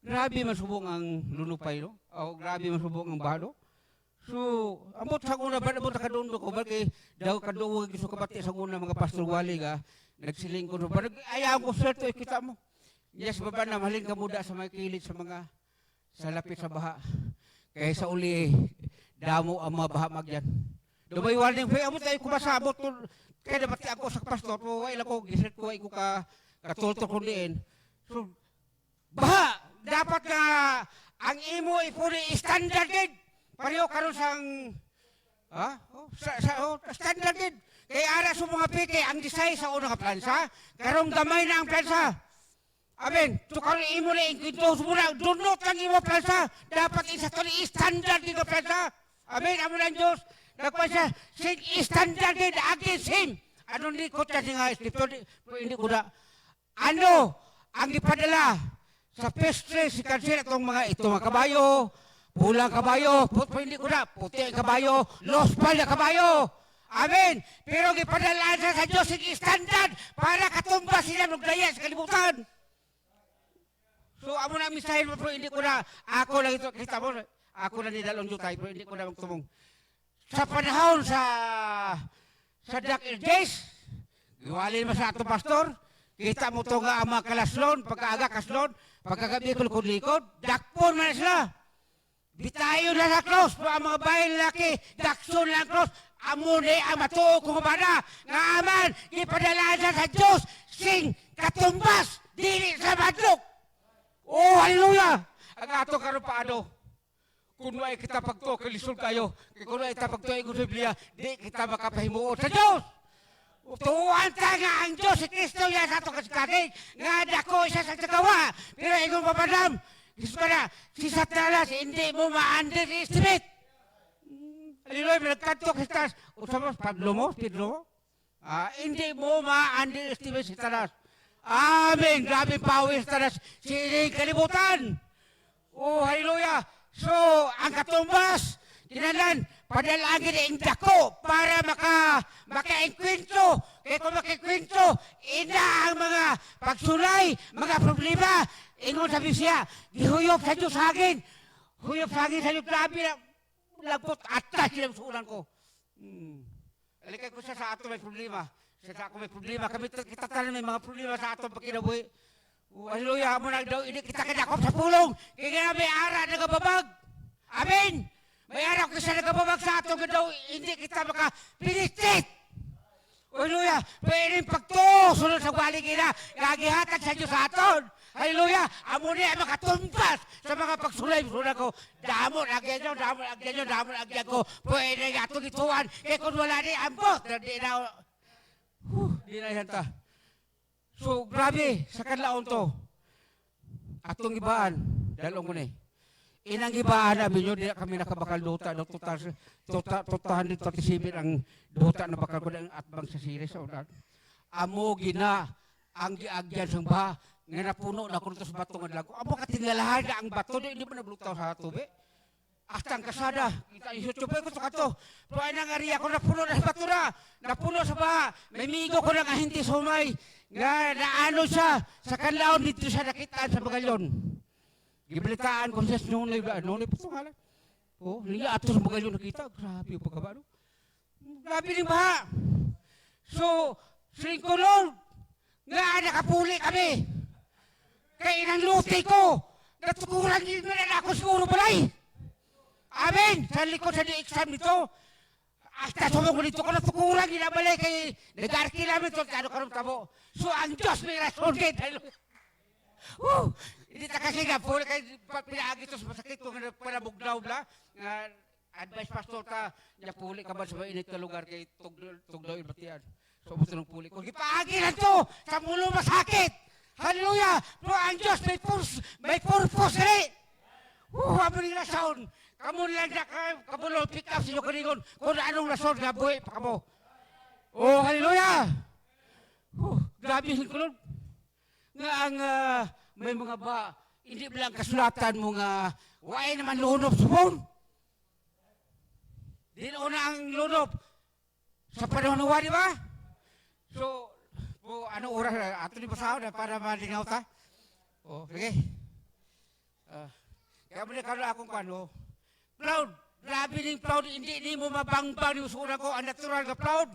grabe masubong ang lulupay, no? O grabe masubong ang balo. So, amot sa una, amot sa kadundo ko, bakit daw kaduwag gusto kabati sa una mga pastor wali ka, nagsiling ko, ayaw ko sir, kita mo. Yes, baba na, mahalin ka muda sa mga kilid sa mga salapit sa baha. Kaya sa uli, damo ang mga baha magyan. Dumay warning, amot tayo kumasabot, kaya dapat ako sa pastor, wala ko, gisret ko, ko katulto ko diin. So, baha! Dapat nga ang imo ipuri standarded pareho karon sang standarded kay ara sa mga piki ang design sa una ka plansa karon gamay na ang plansa. Amen. To karon imo na inkwento muna dunot ang imo plansa dapat isa to ni standard dito plansa. Amen. Amo lang Dios nagpa siya standarded against him. Ano ni ko ta nga scripture hindi ko na ano ang ipadala sa pestre, si Kansel, itong mga kabayo, pulang kabayo, hindi ko na, puti ang kabayo, lospal na kabayo. Amen. Pero gipadala sa Diyos, sige standard, para katumba sila ng daya sa kalibutan. So amo na ang misahin mo, pero hindi ko na, ako lang ito, kita mo, ako na ni Dalong Jutay, pero hindi ko na magtumong. Sa panahon sa Dark Days, giwalin mo sa ato pastor, kita mo to nga ang mga kalaslon, pagkaaga kaslon, pagkagabi likod-likod, dakpon man na sila. Bitayo na sa cross, pero ang mga bayan lalaki, dakson lang cross, amune ang matuo kung bana, nga aman, ipadala sa Diyos, sing katumbas, dili sa madlok. Oh, hallelujah! Ang ato karon paano? Kung ay kita pagto, kalisod kayo. Kung ay kita pagto, ikon sa Biblia, di kita makapahimuot sa Diyos. Tuwan ta nga ang Diyos, si Kristo yan sa ito kasikating, nga dako isa sa tagawa. Pero ikon papadam, si Satanas, hindi mo ma-underestimate. Hallelujah, pinagkanto Kristas. Usapos, Pablo mo, Pedro mo? Hindi mo ma-underestimate si Satanas. Amen. Grabe pawis Satanas. Sining kalibutan. Oh, hallelujah. So, ang katumbas, tinanan, padalagin ang dako para maka-enkwentro. Kaya kung maka-enkwentro, ina ang mga pagsulay, mga problema. Ingon sabi siya, gihuyop sa Diyos hagin. Huyop sa hagin sa Diyos, grabe na. Lagbot atas silang suulan ko. Alikay ko siya sa ato may problema. Siya sa ako may problema. Kita tanan may mga problema sa ato pag kinabuhi. Hallelujah, mo na daw, hindi kita kinakop sa pulong. Kaya nga may ara nagababag. Amen! May ara ko siya nagababag sa ato daw, hindi kita makapinistit. Hallelujah! Pwede pagto, sunod sa waligina, gagihatag sa Diyos sa aton. Hallelujah! Amo niya makatumbas sa mga pagsulay-sulay ko. Damon, agyan ko. Pwede nga itong ituan. Kaya kung wala ni ambot, di na yan ta. So, grabe, sa kanlaon to. Atong ibaan, dalong ko na Inang ibaan namin yun, di na kami nakabakal duta. 237 ang duta na bakal ko ng atbang sa series. Amo gina, ang giagyan sang baha. Nga napuno na kung ito sa bato nga lago. Amo katingalahan na ang bato, hindi pa naglutaw sa tubig. Hasta ang kasada, kita yung YouTube ko sa kato. Pero ay nangari ako, napuno na sa bato na. Napuno sa baha. May migo ko na hindi sumay. Nga naano siya, sa kanlaon dito siya nakitaan sa bagalyon. Gibalitaan ko siya sa nunay pa ito nga lang. Oh, niya ato sa bagalyon nakita. Grabe yung pagkabano. Grabe rin baha. So, singkulong, nga nakapuli kami. Kaya inang luti ko, natukuran din na ako siguro balay. Amen! Sa likod sa exam nito, hasta sumong ko dito ko natukuran din na balay kay nag-arki namin ito, kano karong tabo. So ang Diyos may rason din. Hindi ta kasi nga po, kaya pinaagi ito sa masakit ko, panabuglaw bla. Advice pastor ta, niya puli ka ba sa mainit na lugar kay tugdaw ibatian. So buto ng puli ko, gipaagi na ito, sa mulo masakit. Hallelujah! Pero ang Diyos may purpose rin. Amo rin rason. Kamu lang na kamu pick up sa inyo kaningon kung anong rason nga buhay pa kamo. Oh, hallelujah! Grabe yung kulon. Nga ang may mga ba, hindi lang kasulatan mo nga, why naman lunop sa phone? Di na ang lunop sa panahon ng di ba? So, ano oras ato ni basaho na para malingaw ta? Oh, sige. Kaya mo na karoon akong kano. Proud. Grabe ning proud. Hindi mo mabangbang yung sura ko. Ang natural ka proud.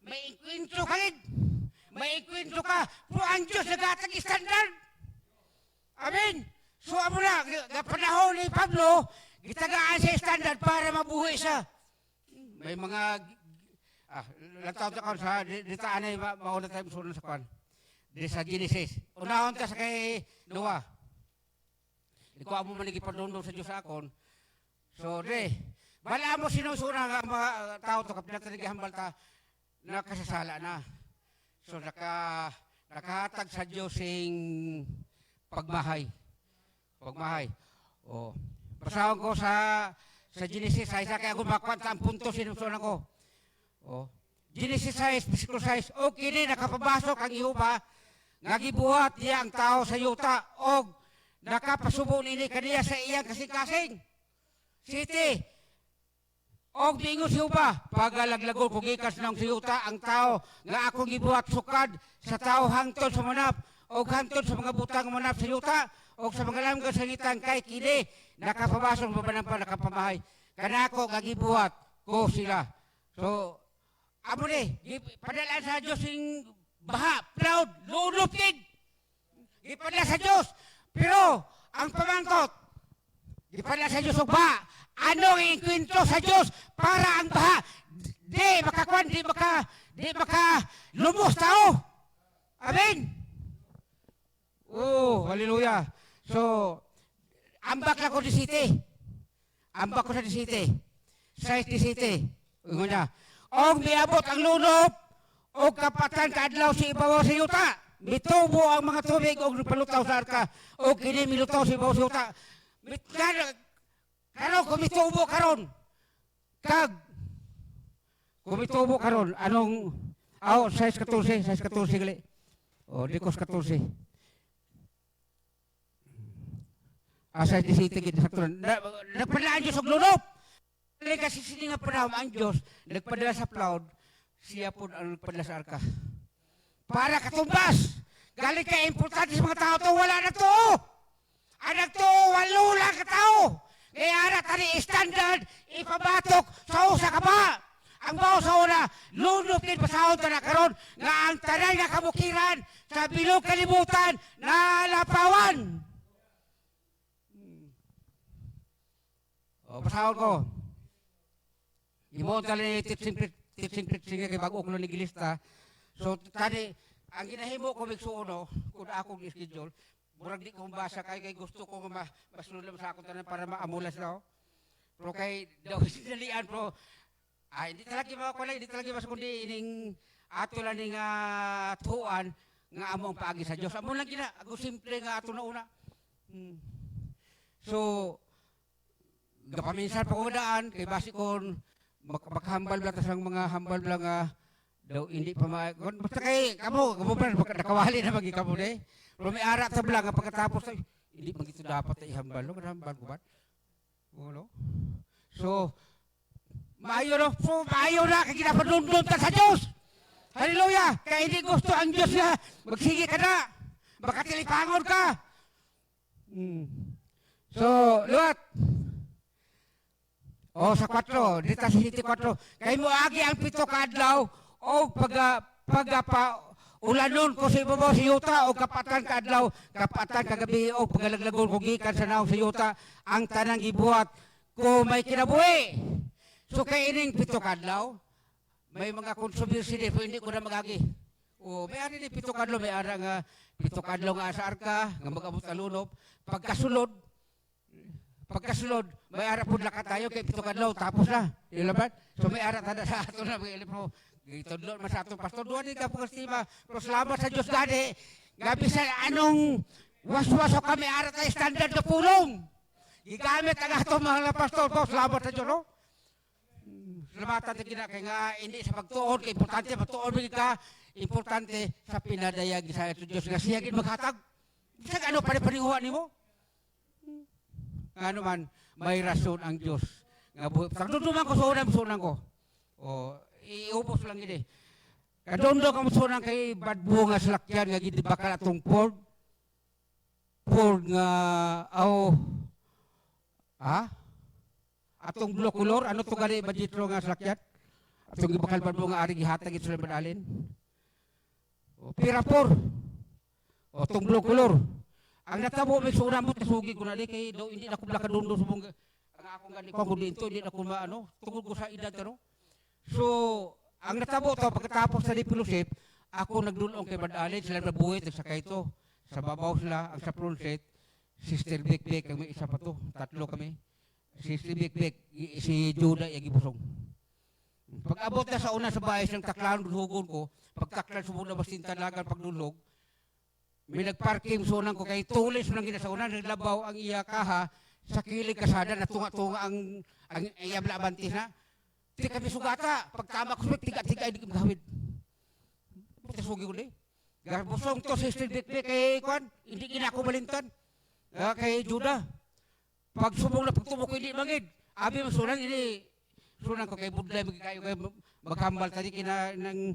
May ikwentro ka rin. May ikwentro ka. Pero ang Diyos nagatag standard. Amen. So, amo na. Panahon ni Pablo, gitagaan sa standard para mabuhay siya. May mga lantaw ta kon sa ditaan ay mauna tayo sunod sa kwan. Di sa Genesis. Unahon ta sa kay Noah. Iko amo man gipadondon sa Dios akon. So bala mo sinusura nga mga tao to kapinatay hambal ta nakasasala na. So nakahatag sa Dios sing pagmahay. Oh. Basahon ko sa Genesis ay sa kaya gumakwanta ang punto sinusunan ko. Oh. Genesis 6, versikulo 6, o kini nakapabasok ang Jehova, nga gibuhat niya ang tao sa yuta, o nakapasubo nini kaniya sa iyang kasing-kasing. Siti, og bingo si Jehova, pagalaglagon kung ikas ng sa yuta ang tao, nga akong gibuhat sukad sa tao hangtod sa manap, o hantod sa mga butang manap sa yuta, o sa mga lamang sangitan kay kini, nakapabasong babanang pa nakapamahay. Kanako, gagibuhat ko sila. So, amo ni, padalaan sa Diyos yung baha, proud, lulupig. Ipadala sa Diyos. Pero, ang pamangkot, ipadala sa Diyos o baha. Anong ikwento sa Diyos para ang baha? Di makakuan, di maka lumos tao. Amen. Oh, hallelujah. So, ambak lang ko di city. Ambak ko sa di city. Sa di city. Ingon niya. Og miabot ang lunop o kapatan kaadlaw si ibabaw sa yuta. Mitubo ang mga tubig og palutaw sa arka. O kini milutaw si ibabaw sa yuta. Karon kumitubo karon. Kag kumitubo karon anong 6-14 gali. O dikos 14. Asa di city gid sakturan. Nagpadaan Diyos og lunop. Dili kasi sini nga panahon ang Diyos nagpadala sa cloud, siya po ang nagpadala sa arka. Para katumbas. Galing kay importante sa mga tao to, wala na to. Ang nagto, walo lang ka tao. Kaya na tani standard, ipabatok sa usa ka ba. Ang bao sa una, lunupin pasahod ka na karon nga ang tanan nga kabukiran sa bilog kalibutan na lapawan. O, pasahod ko. Imo tali tipsing kay bago ko ni gilista. So tadi ang ginahimo ko migsuono kun akong schedule, murag di ko mabasa kay gusto ko masulod sa akong tanan para maamulas daw. Pero kay daw sinalian pro ay hindi talaga mas kundi ining ato lang ning tuan nga among paagi sa Dios. Amo lang gina, ako simple nga ato na una. So gapaminsan pa ko daan kay basi kon maghambal lang tas mga hambal lang daw hindi pa basta kay kamo pa nakawali na magi kamo de. Pero may ara ta blang pagkatapos ay hindi magito dapat ay hambal no hambal ko ba? Uno. So maayo na kay ginapadundon ta sa Dios. Hallelujah! Kaya hindi gusto ang Diyos na magsige ka na. Baka tilipangon ka. So, luwat. O sa 4, dito sa City 4, kay mo agi ang 7 ka adlaw o ulanon ko sa ibabaw sa yuta o kapatan ka adlaw, kapatan kagabi o pagalaglagon ko gikan sa naong sa yuta ang tanang gibuhat ko may kinabuhi. So kay ining 7 ka adlaw, may mga controversy din, pero hindi ko na magagi. O may ari ni 7 ka adlaw, may ara nga 7 ka adlaw nga sa arka, nga mag-abot alunop, pagkasulod, may ara po laka tayo kay 7 kadlaw tapos na. Ilaban. So may ara tada sa ato na mga pro. Gitudlo man sa atong pastor duwa ni ka po kastima. Pero salamat sa Dios gani. Gabi sa anong waswas o kami ara tayo standard na pulong. Gigamit ang atong mga pastor ko. Salamat sa Dios no. Salamat ta gina kay nga hindi sa pagtuon kay importante pagtuon ka importante sa pinadayag sa Dios nga siya gid maghatag. Sa ano pare-pareho nimo? Ano man, may rason ang Diyos. Pagduduman ko sa unang ko. O, iubos lang gini. Kadondo ka musunan kay badbo nga salakyan nga gidi bakal atong Ford. Ford nga, atong blue color, ano to gani budgetro nga salakyan? Atong bakal badbo nga ari gihatag ito sa badalin. Pira Ford. O, atong blue color. Ang natabo may sura mo tasugi ko na di kay daw hindi na ko blakadundo sa mga ang akong gani ko dito hindi na ko maano tungod ko sa edad no. So ang natabo to pagkatapos sa fellowship ako nagdulong kay Badalin sila nabuhi sa kayto sa babaw sila ang sa fellowship Sister Bekbek ang may isa pa to tatlo kami Sister Bekbek si Judah yung gibusong. Pag-abot na sa una sa bahay ng taklan duhugon ko pagtaklan sumuna bastintan lagan pagdulog. May nagparking sunan ko kay tulis nang gina sa una naglabaw ang iya kaha sa kilig kasada na tunga-tunga ang iya blabantis na. Di kami sugata pagtama ko sa tiga-tiga hindi kami gawid. Pati sugi ko di. Garbusong to Sister Bekbek kay kwan hindi gina ko balintan. Kay Judah. Pag subong na pagtubo ko hindi mangid. Abi mo sunan ini sunan ko kay budlay magikayo kay maghambal tadi kina nang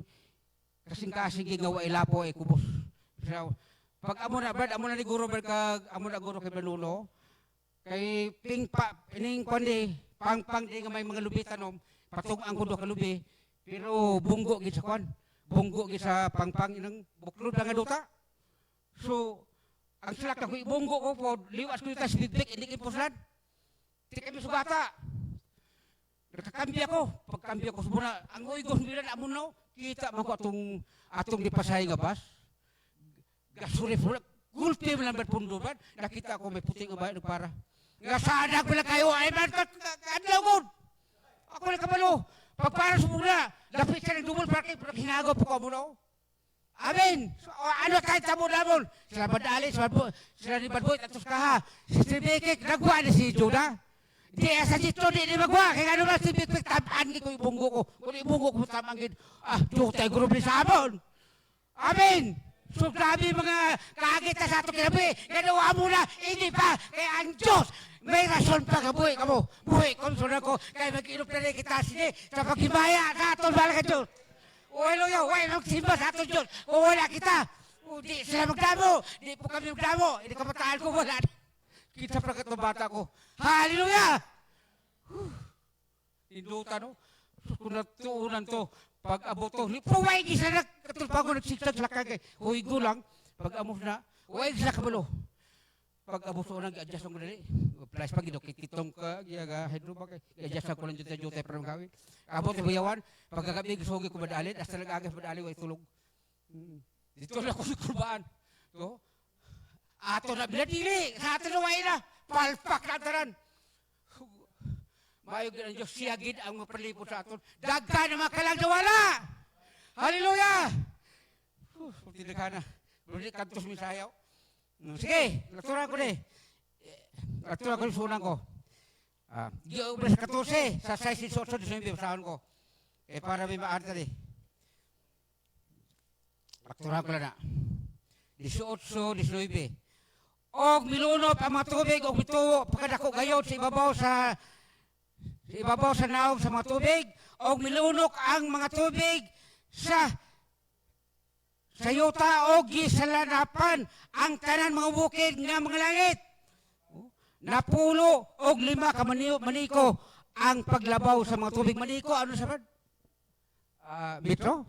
kasing-kasing gawa ilapo ay kubos. So, Pag amo na Brad, amo na ni guro Brad kag amo na guro kay Banulo. Kay ping pa ining kwandi pang di nga may mga lubi tanom, patug-ang kudo ka lubi. Pero bunggo gid sa kwan. Bunggo gid sa pangpang inang buklod lang nga duta. So ang sila ka bunggo ko po liwas ko ta bibik hindi kay puslan. Di kami sugata. Nakakambya ko. Pagkambya ko sumuna ang uygon bilan amo no. Kita man ko atong dipasay nga bus. Gasuri pula gulti man lang pundo ba? Nakita ko may puting ubay para. Nga sana ko lang kayo ay man kadlaw gud. Ako na kabalo. Pagpara sumuna, lapit ka ng double parking pero hinagaw po ko mo no. Amen. So, ano kahit sa muna mo? Sila madali, sila ni Badboy, tatos ka ha. Si Tribekik, nagwa na si Judah. Di sa dito, di magwa. Kaya ano ba si Tribekik, tamaan ko yung bunggo ko. Kung yung bunggo ko, tamang gid. Jutay, grupo ni Sabon. Amen. So, grabe mga kakita sa ato kinabi. Ganawa mo na, hindi pa. Kaya ang Diyos, may rason pa ka, buhay ka mo. Buhay, konsulan ko. Kaya mag-inom na rin kita sini sa paghimaya sa aton bala ka Diyos. O hallelujah, why magsimba sa aton Diyos? O wala kita. O di sila magdamo. Di po kami magdamo. Hindi kabataan ko wala. Kita pa katong bata ko. Hallelujah! Induta no? So, kung natuunan to, pag abot to, puway gisa na katulpang ko nagsiksag sa lakagay. Huy gulang, pag amos na, huwag sila kabalo. Pag abot to nang adjust ko dali. Plus pag kitong ka, giyaga hydro ba kay adjust ko lang juta para gawin. Abot sa bayawan, pagkagabi gusto ko madalin, hasta nag-agas madalin way tulog. Dito na ko kurbaan. To. Ato na biladili, sa ato na way na, palpak na taran. Mayog na Diyos siyagid ang mapalipot sa aton. Dagka na makalang nawala. Hallelujah! Tidak ka na. Balik kantos misayaw. Sige, naturan ko din. Naturan ko yung sunan ko. Giobras 14, sa 6, 18, 19, basahan ko. Para may maarta din. Naturan ko lang na. 18, 19. Og milunop ang mga tubig, og mituwo, pagkadako gayod sa ibabaw sa naog sa mga tubig, og milunok ang mga tubig sa yuta og gisalanapan ang tanan mga bukid nga mga langit. Napulo og 5 ka maniko ang paglabaw sa mga tubig. Maniko, ano sa pad? Metro?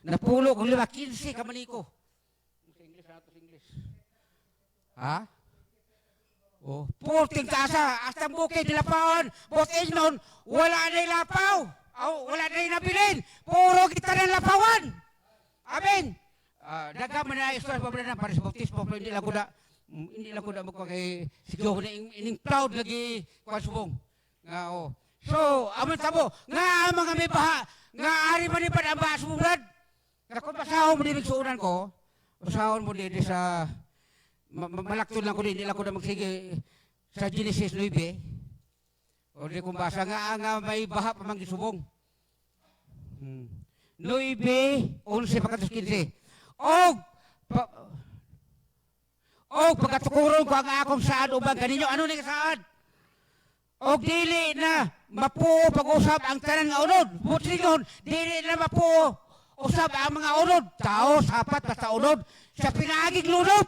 Napulo og 15 ka maniko. Sa English, sa English. Ha? Oh, puting tasa, hasta bukid nilapawan, butin nun, wala na ilapaw. Wala na nabilin. Puro kita ng lapawan. Amen. Nagaman na istorya pa na para sa bautismo, pero hindi lang ko na magpa kay siguro na ining proud lagi kwasubong. So, aman tabo, nga mga may baha, nga ari man ipad ang baha sumulad. Kung basahon mo din suunan ko, basahon mo din sa malaktod lang ko din, hindi lang ko na magsige sa Genesis 9. O di kung basa nga may baha pa mang gisubong. 9, 11, pagkatos 15. Og pagkatukuron ko ang akong saad ubang kaninyo, ano ni saad? Og dili na mapuo pag-usap ang tanan nga unod. Butingon, dili na mapuo usap ang mga unod. Tao, sapat basta unod. Sa pinagig lunop.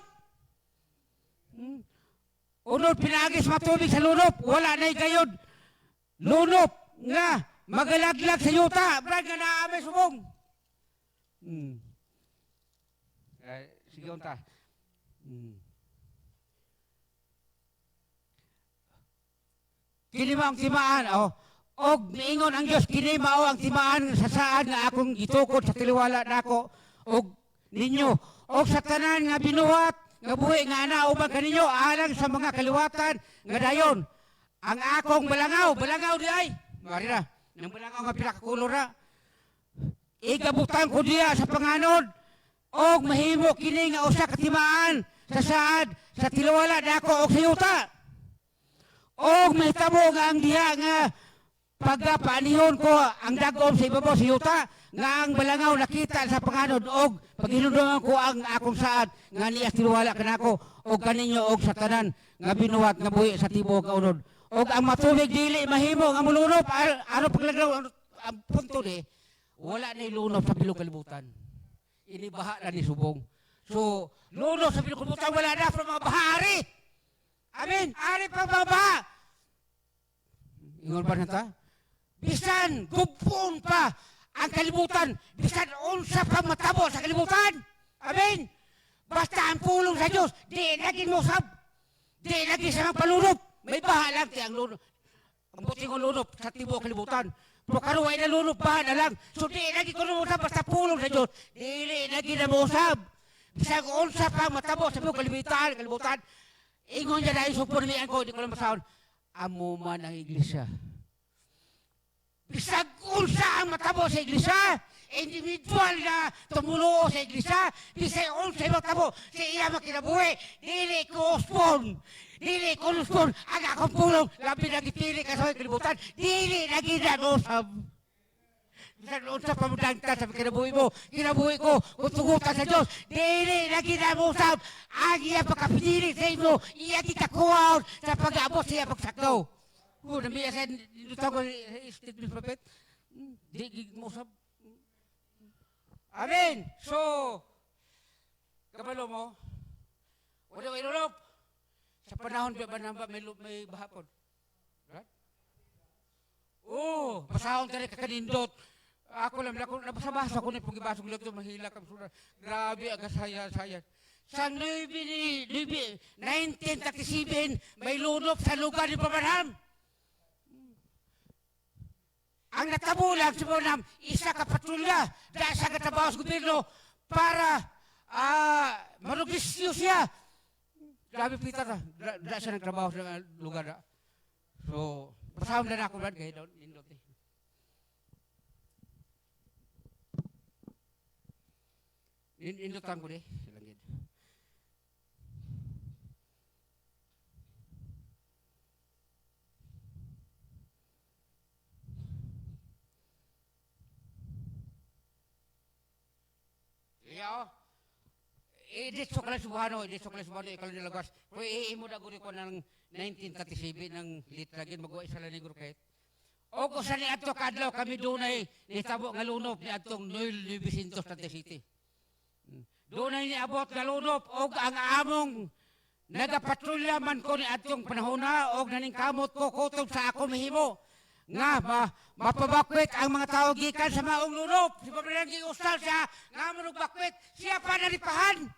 Unod pinagis matubig sa lunop, wala na'y gayod. Lunop nga magalaglag sa yuta, brad nga naamay subong. Sige unta. Kini mao ang timaan, og miingon ang Dios kini mao ang timaan sa saan nga akong gitukod sa tiliwala nako og ninyo og sa tanan nga binuhat nga buhi nga ana ubang kaninyo alang sa mga kaliwatan nga dayon ang akong balangaw di ay mari na nang balangaw nga pila ka kulor na igabutang ko diya sa panganod og mahimo kini nga usa ka timaan sa saad sa tiliwala nako og sa yuta og mahitabo nga ang diha nga pagpaanihon ko ang dagom sa ibabaw sa yuta nga ang balangaw nakita sa panganod og paghinumduman ko ang akong saad nga niya tinuwala kanako og kaninyo og sa tanan nga binuhat nga buhi sa tibuok kaunod og ang matubig dili mahimo nga mulunop ano paglagaw ang punto ni wala na ilunop sa bilog kalibutan inibaha na ni subong. So, luno sa pinukulutan, wala na from mga bahari. Amen. Ari pa mga baha. Ingon ba na ta? Bisan, gugpon pa ang kalibutan. Bisan, unsa pa matabo sa kalibutan. Amen. Basta ang pulong sa Diyos, di naging musab. Di naging sa mga palunop. May baha lang ti ang lunop. Ang buting kong lunop sa tibo kalibutan. Pero karuway na lunop, baha na lang. So di naging kong musab, basta pulong sa Diyos. Di naging na musab. Bisan, unsa pa matabo sa mga kalibutan. Ingon niya na isupon niyan ko, di ko lang masahon. Amo man ang iglesia. Bisag unsa ang matabo sa iglesia, individual na tumulo sa iglesia, bisag unsa ang matabo sa iya makinabuhi, dili ko uspon, ang akong pulong, labi na gipili ka sa kalibutan, dili na ginagusap. Bisag unsa pa mo dangta sa kinabuhi mo, kinabuhi ko, utugutan sa Diyos, dili na ginagusap, ang iya pagkapinili sa inyo, iya kikakuhaon sa pag-aabot sa iya pagsakaw. Namiya sa nilutaw ko statement prophet. Di mo sab. Amen. So, kabalo mo, wala ko ilulop. Sa panahon ba namba may bahapon. Right? Oh, pasahon ka rin kakanindot. Ako lang, nabasa-basa ko na yung pag-ibasong lang ito, mahila kang sulat. Grabe, ang kasaya-saya. Sa 1937, may lunop sa lugar ni Pamanham. Ang natabulag sa Pamanham, isa ka patrulya dahil sa katabaho sa gobyerno para manugisyo siya. Grabe pita na, dahil siya nagtrabaho sa lugar na. So, pasahon na ako ba, kaya doon, indot eh. Indutan ko deh. Langit. Iya. Edit sokla subhano ikal nilagas. Kung iimo na guri ko ng 1937 ng litragin magawa isa lang ni guru kahit. O kung saan ni ato kadlaw kami dunay nitabo nga lunop ni atong 1937. Dunay ni abot nga lunop og ang among nagapatrolya man ko ni atong panahon na og naningkamot ko kutob sa ako mahimo nga mapabakwit ang mga tao gikan sa maong lunop. Si Pabrelang giustal siya nga manong bakwit siya pa naripahan.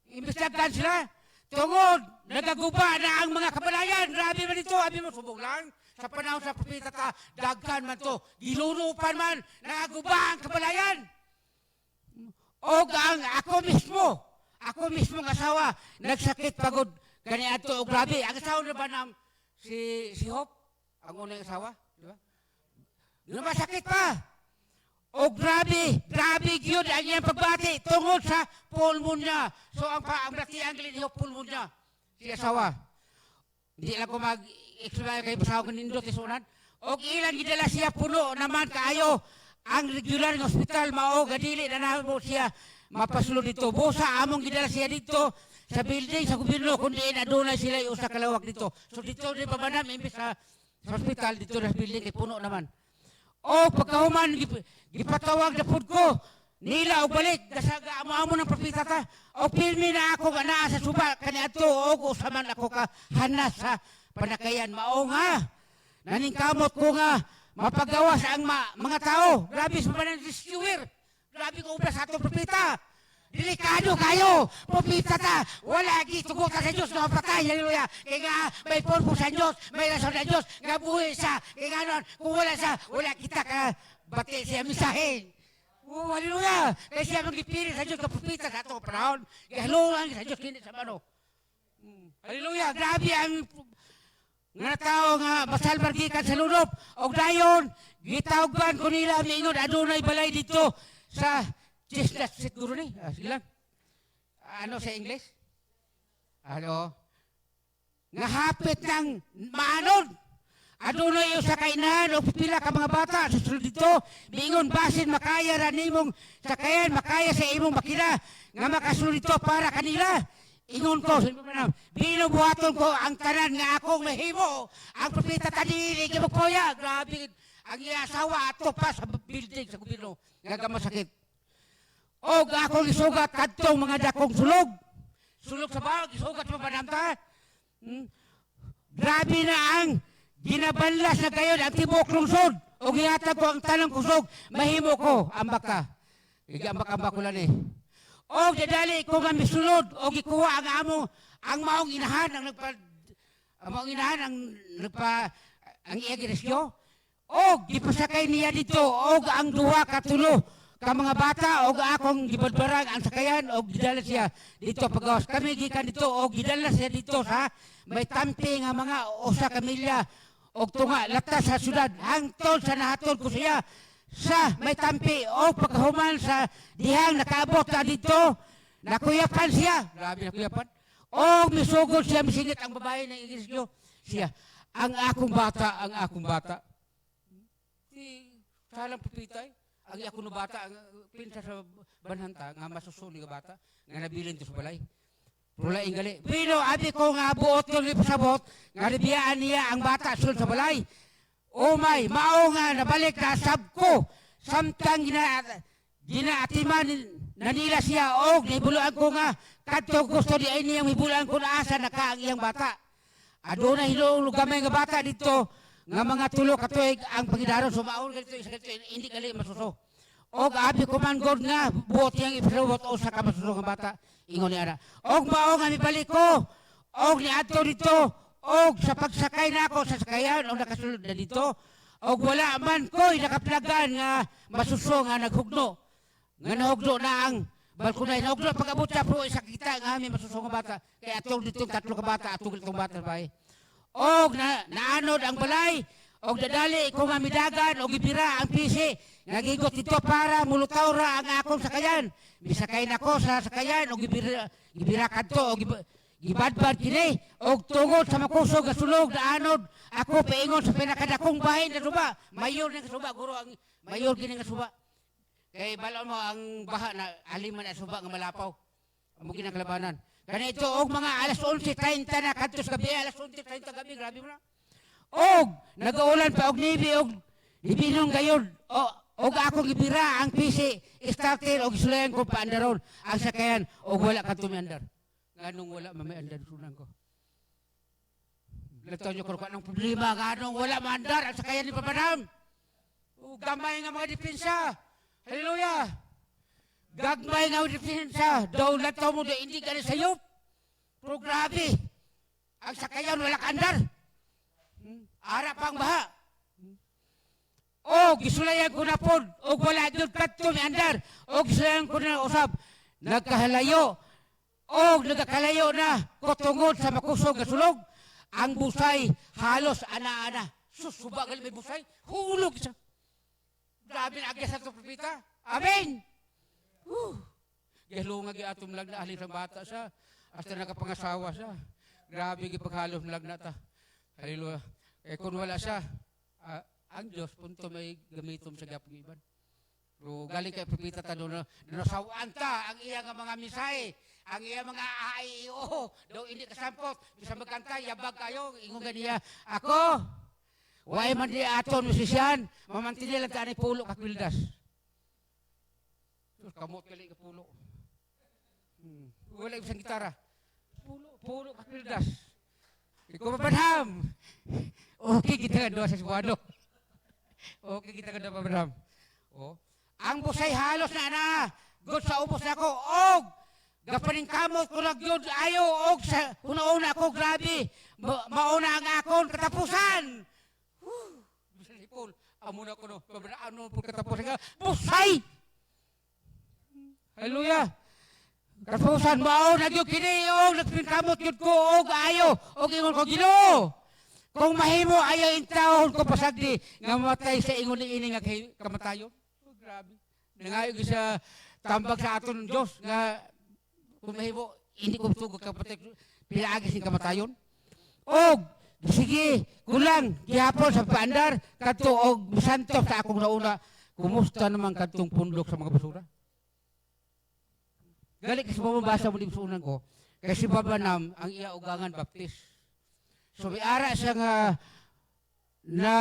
Imbestigahan sila. Tungod, nagaguba na ang mga kabalayan. Grabe man ito, abi mo subong lang. Sa panahon sa propeta ta, daghan man to. Gilunupan man, nagaguba ang kabalayan. O ang ako mismo ng asawa, nagsakit pagod. Kanya ito, o grabe. Ang asawa na ba ng si Hope? Ang unang asawa, di ba? Lumasakit pa. O grabe yun ang iyang pagbati tungod sa pulmonya. So ang bati ang gilid pulmonya. Si asawa. Hindi lang ko mag-explain kayo pasaw ko nindot isunan. O ilang gidala siya puno naman kaayo. Ang regular ng hospital mao gadili na namo siya mapasulo dito. Busa among gidala siya dito sa building sa gobyerno kundi na doon na sila yung usa kalawak dito. So dito rin pamanam imbis sa hospital dito na building kay puno naman. O pagkahuman, gipatawag na pud ko, nila o balik, dasaga amo ng propeta ta. O pilmi na ako nga naa sa suba, kaniadto o usaman ako ka hanas sa panakayan. Mao nga, naningkamot ko nga, mapagawas ang mga tao. Grabe sa panang-rescuer. Grabe ko ubra sa atong propeta. Delikado kayo, propeta ta. Wala gitugutan sa Diyos na mapatay. Hallelujah. Kaya nga, may purpose sa Diyos, may rason sa Diyos, nga buhay sa, kaya nga nun, kung wala kita ka, bati siya misahin. Oh, hallelujah. Kaya siya magipili sa Diyos, kapropeta sa atong panahon. Gahaluhan sa Diyos, kini sa mano. Hallelujah. Grabe ang nga tao nga masalbar gikan sa lunop. O dayon, gitawgan ko nila, mingon, adunay balay dito sa Chestnut siguro ni. Sige lang. Ano sa English? Ano? Nga hapit ng maanon. Adunay yung sa kainan o pipila ka mga bata sa sulod dito. Mingon basin makaya ranimong sakayan, makaya sa imong makina. Nga makasulod dito para kanila. Ingon ko, binubuhaton ko ang tanan nga akong mahimo. Ang propeta tanili, gimagpoya. Grabe, ang iasawa ato pa sa building sa gobyerno. Nga masakit. Og akong isugat kadtong mga dakong sulog. Sulog sa bawag, isugat sa panamta. Grabe na ang ginabanlas na kayo ang tibok lungsod. O gihatag ko ang tanang kusog, mahimo ko, ambak ka. Igiambak-ambak ko lang eh. O dadali ko nga misulod, o gikuha ang maong inahan, ang ang iagresyo. O gipasakay niya dito, o ang duha katulo, ka mga bata, o akong gibadbarang ang sakayan, o gidala siya dito pagawas. Kami gikan dito, o gidala siya dito sa may tampi nga mga usa kamilya, o tunga, latas sa syudad, hangtod sa nahatod ko siya sa may tampi, o pagkahuman sa dihang nakaabot na dito, nakuyapan siya. Grabe nakuyapan. O misugod siya, misingit ang babae ng iglesia siya. Ang akong bata. Si salang pipitay, ang akong bata, ang pinsa sa banhanta, nga masusuli nga bata, nga nabilin to sa balay. Pula ingali. Pero abi ko nga buot yung ipasabot, nga nabiyaan niya ang bata sul sa balay. Umay, mao nga nabalik na sab ko. Samtang ginaatiman na nila siya, o naibulaan ko nga, kadto gusto di ay niyang hibulaan ko na asa na ka ang iyang bata. Aduna hilong lugamay nga bata dito, nga mga tulo katuig ang pagidaro sumaon ganito isa ganito hindi gali masuso. Og abi ko man god nga buot yang ipasabot o sa kamasuso nga bata ingon ni ana. Og mao nga mibalik ko. Og niadto dito og sa pagsakay nako sa sakayan o nakasulod na dito. Og wala man ko'y nakaplagan nga masuso nga naghugno. Nga nahugno na ang balkonay nahugno pag-abot sa pro isa kita nga may masuso nga bata. Kaya atong dito tatlo ka bata atong itong bata bay. Og naanod ang balay, og dadali ko nga midagan, og ibira ang pisi. Nagigot ito para mulutaw ra ang akong sakayan. Misakay na ko sa sakayan, og ibira kadto, og ibadbad kini. Og tungod sa makusog nga sulog na anod, ako paingon sa pinakadakong bahay na suba. Mayor na suba, guro ang mayor gini nga suba. Kay balon mo ang baha na aliman na suba nga malapaw. Amo ginang kalabanan. Ganito, og mga alas 11:30 na kadtos gabi, alas 11:30 gabi, grabe mo na. Og nagaulan pa og nibi og ibinong gayon. Og akong ibira ang PC starter og isulayan ko pa andaron ang sakayan og wala ka tumiandar. Nganong wala mamiandar sunan ko. Lataw nyo ko anong problema nganong wala maandar ang sakayan ni Papanam. Og gamay nga mga depensa. Hallelujah. Gagmay nga depensa, daw lataw mo doon hindi ka na sayop. Pero grabe, ang sakayan wala kandar. Ara pang baha. O gisulayan ko na po, o wala doon katto ni andar. O gisulayan ko na usap, nagkahalayo. O nagkahalayo na, kutungod sa makusog na sulog. Ang busay, halos ana-ana. Susubagal may busay, hulog siya. Grabe na agya sa ito, propita. Amen! Gihalo nga giatom lag na alin sa bata siya. Hasta nakapangasawa siya. Grabe gipaghalom lag na ta. Hallelujah. Eh kung wala siya, ang Diyos punto may gamitom sa gapang-iban. Pero galing kay propeta ta doon na nasawaan ta ang iya nga mga misay, ang iya mga AIO, daw hindi kasampot, bisa magkanta, yabag kayo, ingon ganiya, ako, way man di aton musisyan, mamantili lang ta ni pulo kakwildas. Kamot kali ka pulo. Wala isang gitara. Pulo kapildas. Ikaw Papanam. Okay, kita ka doon sa Suwado. Okay, kita ka doon Papanam. Oh. Ang busay halos na. God sa ubos na ako. Og, gapaning kamot ko nagyod. Ayaw, og, sa una-una ako, grabe. Mauna ang akong katapusan. Busay Paul. Amuna ko no. Ano po katapusan ka? Busay! Hallelujah. Katapusan mao nagyud kini og nagpinkamot gyud ko og ayo og ingon ko Ginoo. Kung mahimo ayo intawon ko pasagdi nga mamatay sa ingon ini nga kamatayon. Oh, grabe. Nangayo sa tambag sa aton Dios nga kung mahimo hindi ko tugog kapatay pilaagi sing kamatayon. Og sige, kulang gihapon sa paandar kadto og santo sa akong nauna. Kumusta naman kadtong pundok sa mga basura? Galing kasi pamabasa mo din sa unan ko, kasi Papanam ang iya ugangan baptis. So may ara siya nga na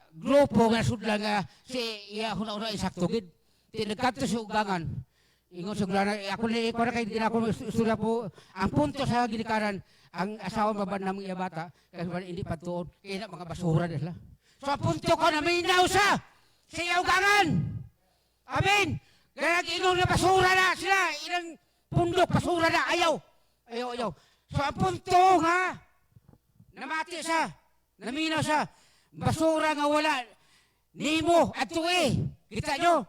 grupo nga sudla nga si iya huna-una isaktugid. Tinagkanto si ugangan. Ingon sa gulana, ako na ikaw na kayo ginako istorya po. Ang punto sa ginikaran, ang asawa baban namang iya bata, kasi hindi patuon, kaya na mga basura nila. So ang punto ko na may siya, sa iaugangan. Amen. Kaya nag-inom na basura na sila, ilang pundok, basura na, ayaw. So ang punto nga, namati siya, naminaw siya, basura nga wala, nimo at tuwi. Kita nyo?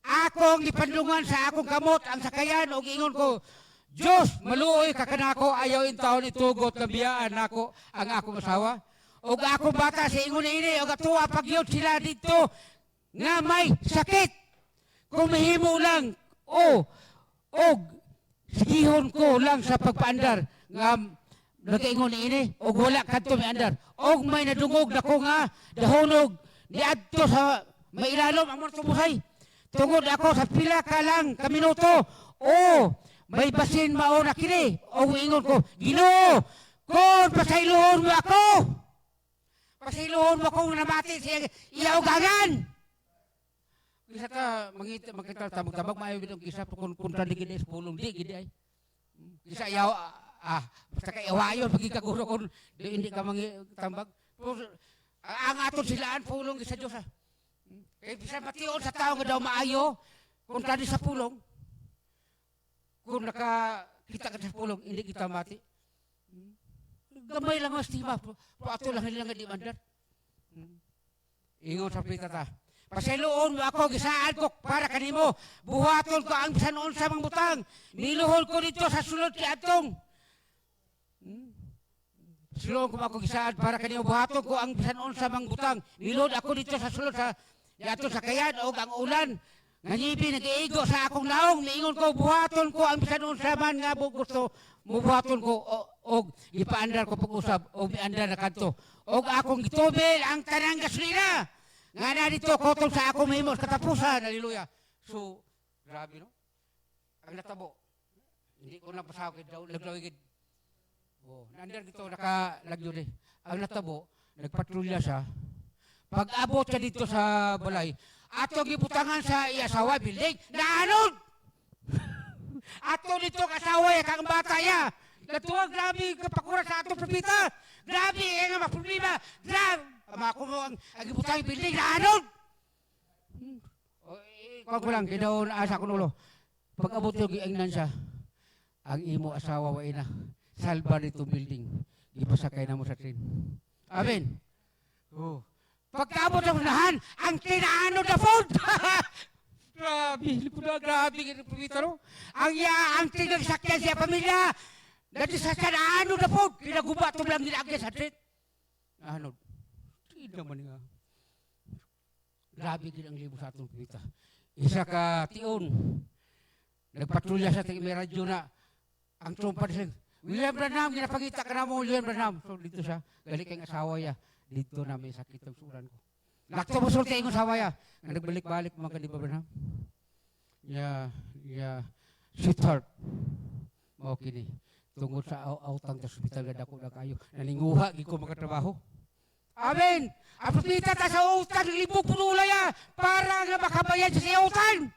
Akong ipandungan sa akong kamot ang sakayan o ingon ko, Diyos, maluoy ka kanako, ayaw in taon itugot na biyaan nako ang akong asawa. O akong bata sa ingon na ini, o gatuwa pagyod sila dito nga may sakit. Kung mahimo lang, o sigihon ko lang sa pagpaandar nga nag-ingon na ini, o wala kadto may andar. O may nadungog na ko nga, dahonog, niadto sa mailalom, amor tumuhay. Tungod ako sa pila ka lang kaminuto. May basin mao na kini. Ingon ko, Ginoo, kung pasaylohon mo ako. Pasaylohon mo akong namati siya iaugangan. Kisa ta, makita ta, magtabag maayo bitong kisa, kung punta di gini sa pulong, di gini ay. Kisa iyaw, basta ka iwayon, pagkikaguro kung hindi ka tambag. Ang aton silaan, pulong sa Diyos ha. Eh, bisa matiyon sa tao nga daw maayo, kung tadi sa pulong, kung nakakita ka sa pulong, hindi kita mati. Gamay lang ang estima, ato lang nila nga di mandar. Ingon sa pitata, pasayloon mo ako, gisaan ko para kanimo, buhaton ko ang bisan unsa mang butang, niluhol ko dito sa sulod ti atong. Sulod ko ako gisaan para kanimo, buhaton ko ang bisan unsa mang butang, niluhol ako dito sa sulod sa yato sa kayan o ang ulan. Nanibi, nag-iigo sa akong naong, niingon ko, buhaton ko ang bisan unsa man nga gusto, mubuhaton ko o ipaandar ko pag-usap o miandar na kanto. O akong gitubil ang tanang gasolina. Nga na dito, kotong sa akong mahimos, katapusan, haleluya. So, grabe no? Ang natabo. Hindi ko napasakit daw, naglawigid. Nandar dito, nakalagyo rin. Ang natabo, nagpatrolya siya. Pag abot ka dito sa balay, ato gibutangan sa iasawa building, naanod! Ato dito kasawa kang bata ya. Natuwa, grabe kapakura sa ato propita. Grabe, nga maproblema. Grabe. Ako mo ang gibutang building, naanod! Ikaw ko lang, kinaon asa ko nulo. Pag abot yung giangnan siya, ang imo asawa wa ina, salba nito building. Ipasakay na mo sa train. Amen. Pagkaabot ng unahan, ang tinaano na food. Grabe, grabe, no? Ang tinagsakyan siya pamilya, dati sa tinaano na food, kinaguba ito lang nilagyan sa treat. Ano? Hindi naman nga. Grabe din ang libo sa atong pamilya. Isa ka tiyon, nagpatrolya sa may radyo na, ang trumpad siya, William Branham, ginapagita ka na mo, William Branham. So dito siya, galing kang asawa niya. Dito na may sakit ang suran ko. Naktumusol kayo sa waya. Nagbalik-balik mga kaniba Branham. Sweetheart. Okay ni. Tungod sa autang sa hospital na dako na kayo. Naninguha, di ko makatrabaho. Amen! Apapita ta sa utang, libog punulaya para nga makabayan sa utang.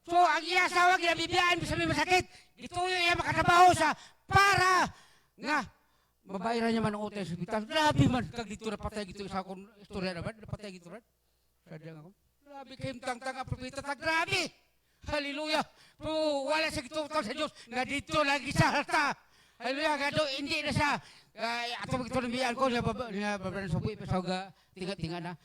So, ang iya asawa, ginabibiyaan, bisa may masakit. Dito yung iya makatrabaho sa para nga mabayaran niya man ang utang sa hospital. Grabe man, kag dito na patay gito sa akong istorya naman, napatay gito rin. Sadyang ako, grabe kayong tang-tang apropita ta, grabe! Hallelujah! Pero wala sa gito sa Diyos, nga dito lagi sa harta. Hallelujah, nga do, hindi na siya. Ato magito ng biyaan ko, niya babaran sa buhay, pasawag tinga-tinga na.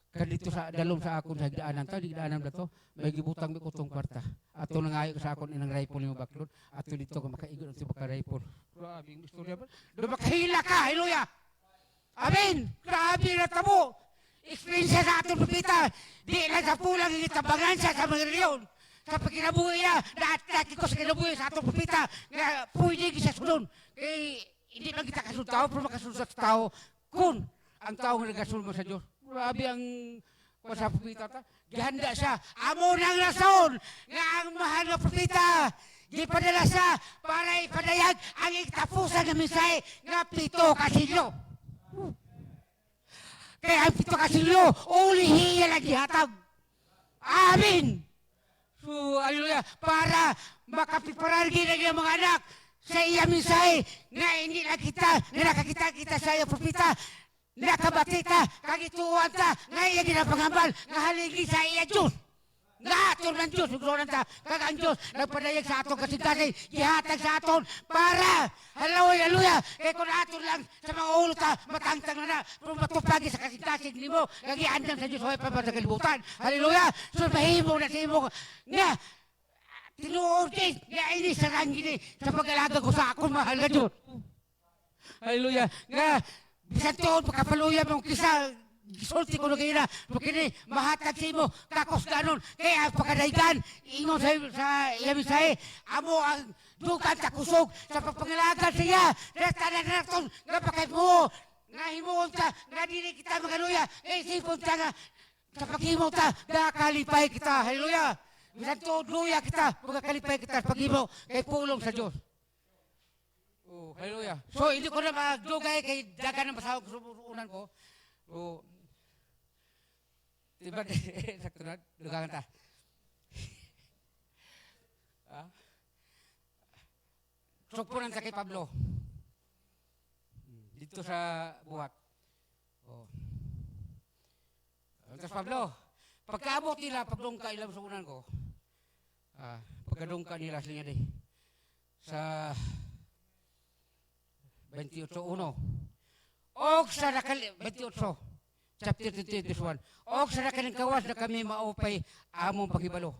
Kadito sa dalom sa akon sa higdaanan ta, higdaanan na to, may gibutang may kutong kwarta. Ato nangayo sa akon inang rifle yung baklod, ato dito ko makaigon ang baka rifle. Grabe yung istorya ba? Do makahila ka, hallelujah! Amen! Grabe na tamo! Experience sa atong pupita, di lang sa pulang itabangan siya sa mga reliyon. Sa pagkinabuhi niya, lahat ko sa kinabuhi sa atong pupita, nga pwede siya sunod. Eh, hindi lang kita kasunod tao, pero makasunod sa tao, kung ang tao nga nagasunod mo sa Diyos. Grabe ang sa propita ta. Gihanda siya. Amo nang rason nga ang mahal na propita gipadala siya para ipadayag ang iktapusan ng mensahe nga 7 kasilyo. Kaya ang 7 kasilyo, ulihiya lang gihatag. Amen! So, So, hallelujah, para makapiparargi na yung mga anak sa iya mensahe nga hindi nakita, nga nakakita kita sa iya propita, nakabatita, kagituan ta, nga iya ginapangambal, nga haligi sa iya Diyos. Nga aton ng Diyos, ugloran ta, kagang Diyos, nagpadayag sa aton kasintasin, gihatag sa aton, para, hallelujah, kaya kung aton lang sa mga ulo ta, matangtang na na, pero matupagi sa kasintasin ni mo, kagiandang sa Diyos, huwag pa ba sa kalibutan, hallelujah, so mahimo na sa imo, nga, tinuod din, nga ini sa rangin sa pag-alaga ko sa akong mahal na Diyos. Hallelujah, nga, bisan tuon, makapaluya mong kisa, gisulti ko na kayo na, kini mahatag sa imo, kakos ganon, kaya pagkadaigan, ingon sa iya misahe, amo ang dugan sa kusog, sa pagpangalagan sa iya, sa tanan na naton, nga pakay mo, nga himuon ta, nga dili kita magaluya, isipon ta nga, sa paghimo ta, nga kalipay kita, hallelujah, bisan tuon, luya kita, magkakalipay kita, sa paghimo, kay pulong sa Diyos. Oh, hallelujah. So, hindi ko na magdugay kay dagan ng pasahog sa unan ko. Oh, diba, sakto na, dugangan ta. Sukpunan sa kay Pablo. Dito sa buhat. Oh. Tapos Pablo, pagkaabot nila, pagdungka ilang sa unan ko, pagkadungka nila sila din. Sa 28.1. Og sa 28. Chapter 21. Og sa nakaling kawas na kami maupay among paghibalo.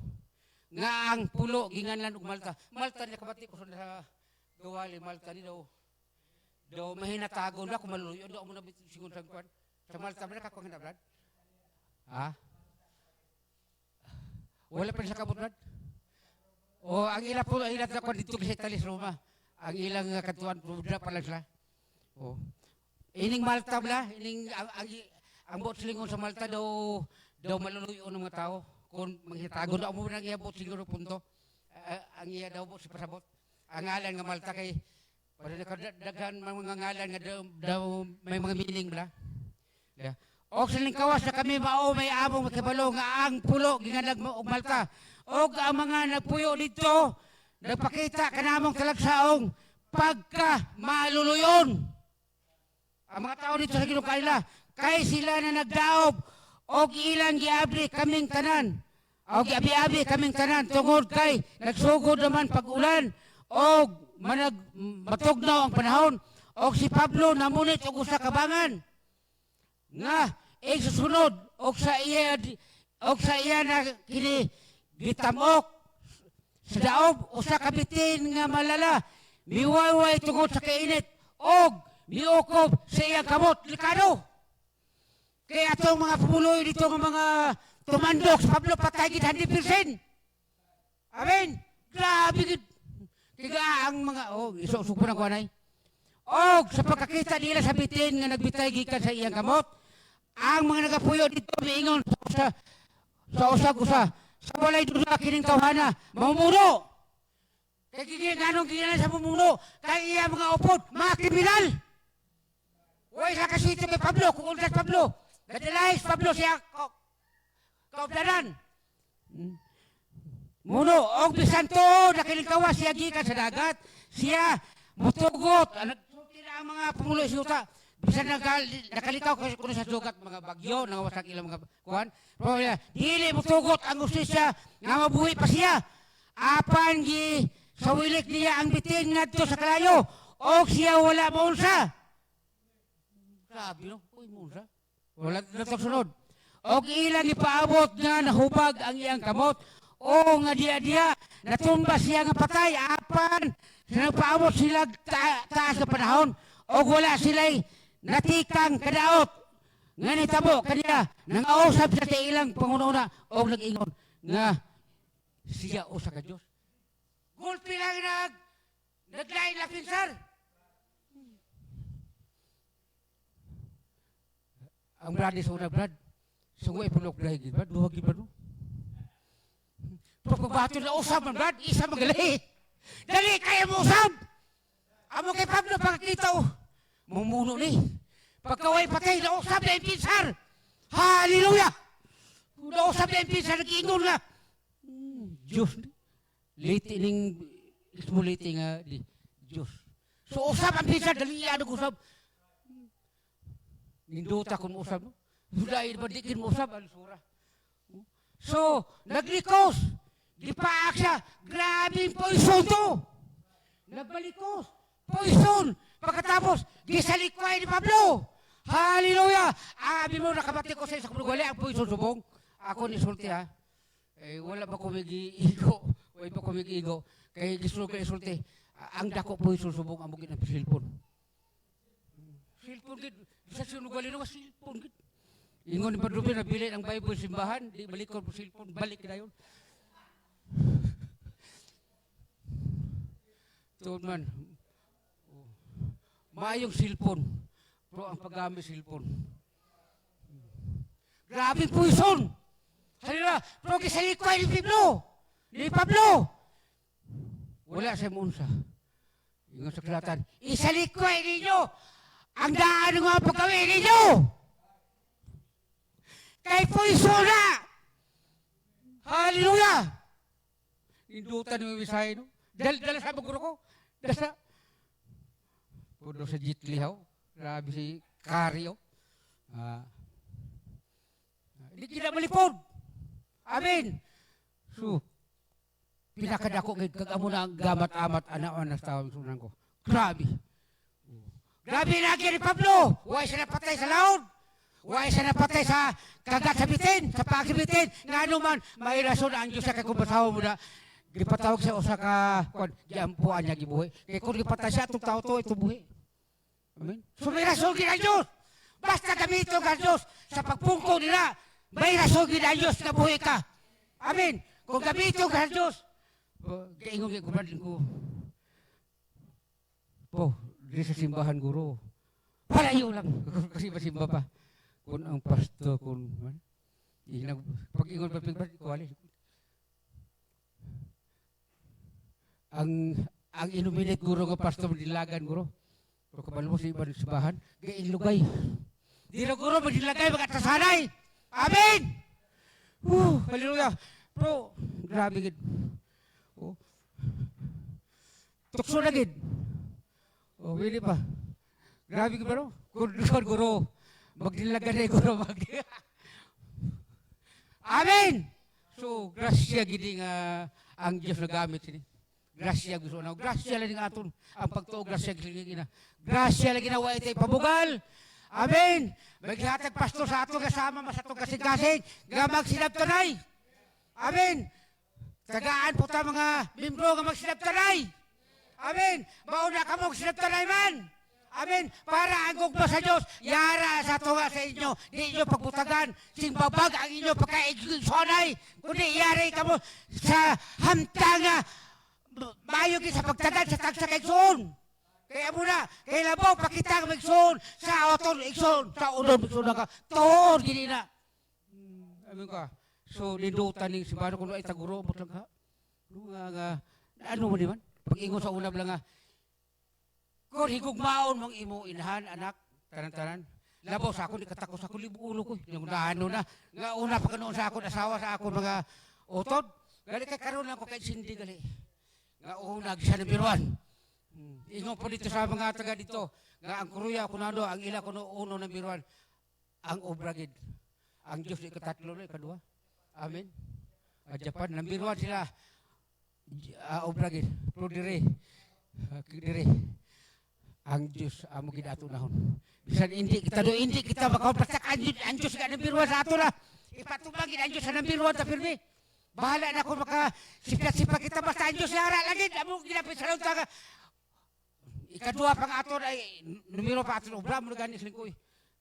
Nga ang pulo, ginganlan og Malta. Malta na kabati ko sa gawali. Malta ni daw. Daw mahinatagon na kung maluluyo. Daw mo na singon sa kwan. Sa Malta, may nakakuha na, Brad? Ha? Wala pa rin sa kabot, Brad? O, ang ila po, ang ila na kwan dito sa Italis, Roma. Ang ilang katuan, Roma pa lang sila. O. Ining Malta, bla? Ining, ang bot silingon sa Malta daw maluluyo ng mga tao. Kung manghitago daw mo nang iabot siguro punto. Ang iya daw bot si pasabot. Ang ngalan nga Malta kay daghan mga ngalan nga daw may mga meaning bla. Yeah. Og siling kawas na kami mao may among makibalo nga ang pulo ginganag mo og Malta. Og ang mga nagpuyo dito nagpakita kanamong talagsaong pagka maluluyon. Ang mga tao dito sa Ginukaila kay sila na nagdaob og ilang giabli kaming tanan. Og giabi-abi kaming tanan tungod kay nagsugod naman pag-ulan og matugnaw ang panahon. Og si Pablo namunit og usa ka bangan nga susunod og sa iya na kini gitamok sa daob usa ka bitin nga malala miwayway tungod sa kainit og miukob sa iyang kamot likado. Kaya itong mga pumuloy dito ng mga tumandok sa Pablo patay gid 100%. Amen. Grabe gid. Kaya ang mga isok-isok po ng kuwanay. Og sa pagkakita nila sa bitin nga nagbitay gikan sa iyang kamot, ang mga nagapuyo dito miingon sa usag-usa. Sa walay dusa kining tawhana, mamumuno. Kaya ginanong ginanong sa mamumuno, kaya iya mga upod, mga kriminal. Uy, sa kasito kay Pablo, kung uldas Pablo. Nadalais Pablo siya kaupdanan. Muno, og bisan to, nakilingkawa siya gikan sa dagat, siya mutugot. Nagsulti na ang mga pumuloy siyuta. Bisan nakalikaw kasi kuno sa sugat, mga bagyo, nangawasak ilang mga kuhan. Pero dili mutugot ang ustisya, nga mabuhi pa siya. Apan sa wilik niya ang bitin ngadto sa kalayo, og siya wala maunsa. Grabe no, uy maunsa. Wala natang sunod. Og ilang ipaabot nga nahubag ang iyang kamot. O nga diya natumba siya nga patay. Apan nagpaabot sila taas na panahon. Og wala sila'y natikang kadaot. Nga nitabo kaniya nangausap sa ilang pangununa. Og nag-ingon nga siya usa ka Diyos. Gulpi lang naglain na pinsar. Ang brad is una brad. Sungguh ipulok dahil gid brad. Duhag gid brad. Pagbabato na usab man brad. Isa magali. Dali kaya mo usab. Amo kay Pablo pagkita mumuno ni. Pagkaway patay na usab na impinsar. Hallelujah. Na usab na impinsar nag-ingon nga. Diyos. Liti ning ismuliti nga di Diyos. So usab ang pinsan, dali yan usab. Ninduta kung usab. Dahil badikin mo usab, alusura. So, naglikos. Gipaak siya. Grabing poison to. Nagbalikos. Poison. Pagkatapos, gisalikway ni Pablo. Hallelujah. Abi mo, nakabati ko sa isang wala ang poison subong. Ako ni sulti ha. Eh, wala ba kumigi-igo? Wala ba kumigi-igo? Kaya gisulti ko isulti. Ang dako poison subong ang bukid ng silpon. Silpon gid. Sa sinugali na silpon gid. Ingon ni Padre na bili ang Bible simbahan, di balik ko silpon, balik na yun. Tuod man, maayong silpon, pero ang paggamit silpon. Grabing poison! Halila, pero kisalikway ni Pablo. Wala sa munsa. Ingon sa kilatan, isalikway ninyo ang daan ng mga pagkawin ninyo! Kay poison na! Hallelujah! Indutan ng Bisaya, no? Dala sa baguro ko. Dala sa... Puno sa jitlihaw. Grabe si Karyo. Hindi kita malipod. Amen. So, pinakadako kagamo na ang gamat-amat anak-anak tawang sunan ko. Grabe. Grabe na ni Pablo. Huwag siya napatay sa laon. Huwag siya napatay sa kagat sa bitin, sa pagibitin. Nga naman, may rason ang Diyos sa kakumbasawa mo na gipatawag siya o sa giampuan niya gibuhi. Kaya kung gipatay siya, itong tao to, ito buhi. Amen? So may rason gina ang Diyos. Basta gamito ka Diyos sa pagpungko nila, may rason gina ang Diyos na buhi ka. Amen? Kung gamito ka Diyos, kaingon kay kumadin ko, po, di sa simbahan guro, palayo lang, kasi masimba pa. Kung ang pasto, kung pag-ingon pa pigbat, kuwali. Ang inuminate guro nga pasto, madilagan guro. Pero kabalo mo sa iba ng simbahan, gain lugay. Di na guro, madilagay, magkatasanay. Amen! Hallelujah! Pero, grabe gid. Tukso na gid. Pili pa. Grabe gid ba no? Kung guro, magdilagan na guro, Amen! So, grasya gid nga ang Diyos na gamit sini. Grasya gusto na. Grasya lang nga aton. Ang pagtuo, grasya gina. Grasya lang ginawa ito pabugal. Amen! Maghihatag pastor sa ato kasama mas atong kasing-kasing. Gamag sinabtanay. Amen! Tagaan po ta mga membro nga magsinabtanay. Amen! Mauna ka mong sinabtanay man. Amen! Para ang gugma sa Diyos, yara sa tunga sa inyo. Di inyo pagbutagan, singbabag ang inyo pagka-igsonay. Kundi yari ka mo sa hamtanga, mayo sa pagtagan sa tagsa kaigsoon. Kaya muna, kaya labaw, pakita ka maigsoon, sa oton igsoon, sa unod igsoon na ka, toon, gini na. Amin ka, so nindutan ng simbahan kung ay taguro mo lang ka. Ano mo naman? Pag-ingon sa unab lang nga, kung higugmaon mong imo inahan, anak, tanan-tanan, labaw sa ako, ikatakos ako, libuulo ko, yung naano na, nga una pa kanoon sa ako, asawa sa ako, mga otod, gali kay karoon lang ko, kahit sindi gali, nga unag siya ng biruan. Ingon po dito sa mga taga dito, nga ang kuruya, kunado, ang ila kuno uno ng biruan, ang obragid, ang Diyos ikatatlo na, ikadua, amen. Japan, ng biruan sila, obragid, pero dire, ang Diyos amo gidato nahon. Bisan hindi kita makapasak ang Diyos nga nabirwan sa ato na. Ipatubang ang Diyos sa nabirwan ta pirmi. Bahala na kung maka sipat kita basta ang Diyos yara lagi. Amo ginapit sa laut ikadua pang ato ay numero pa ato obra mo ganis lingkoy.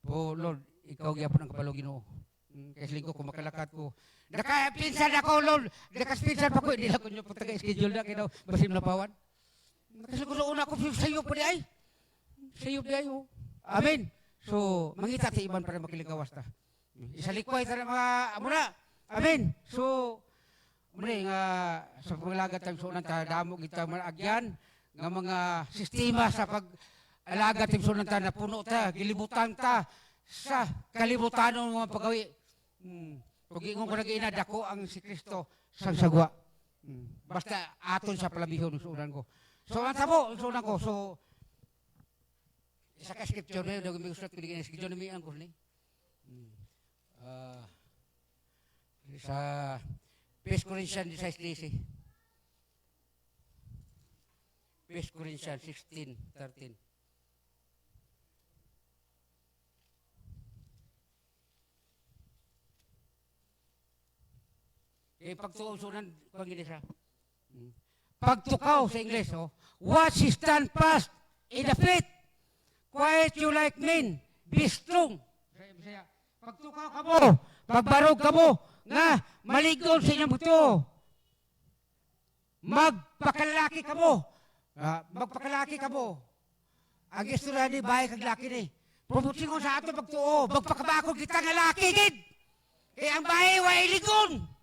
Oh Lord, ikaw gyapon ang kabalo Ginoo. Kay lingko ko makalakat ko. Nakapinsan ako Lord. Nakaspinsan pa ko hindi na ko nyo pagtaga schedule na kinaw basim na pawan. Kasi ko una ko sa iyo pa di ay. Sa iyo dayo. Amen. So, mangita ti iban para makiligawas ta. Isalikway ta mga amuna. Amen. So, muna nga sa pangalagat tayo sunan ta damo kita managyan nga mga sistema sa pag-alaga tayo sunan ta na puno ta, gilibutan ta sa kalibutan ng mga pagawi. Pag ingon ko nag-ina, dako ang si Kristo sang sagwa. Basta aton sa palabihon sa unan ko. So ang tabo sa unan ko. So isa ka scripture na yun, gusto ko digin scripture na may ang ko ni. Sa 1 Corinthians 16:13. 1 Corinthians 16:13. Pagtukaw sunan, kung gini siya. Pagtukaw sa English, oh. Watch ye stand fast in the faith. Quiet you like men. Be strong. Pagtukaw ka mo, pagbarog ka mo, nga maligon sa inyong buto. Magpakalaki ka mo. Magpakalaki ka mo. Ang istorya ni bahay kag laki ni. Pumutin ko sa ato pagtuo. Magpakabakog kita nga laki, gid. Kaya ang bahay, way ligon.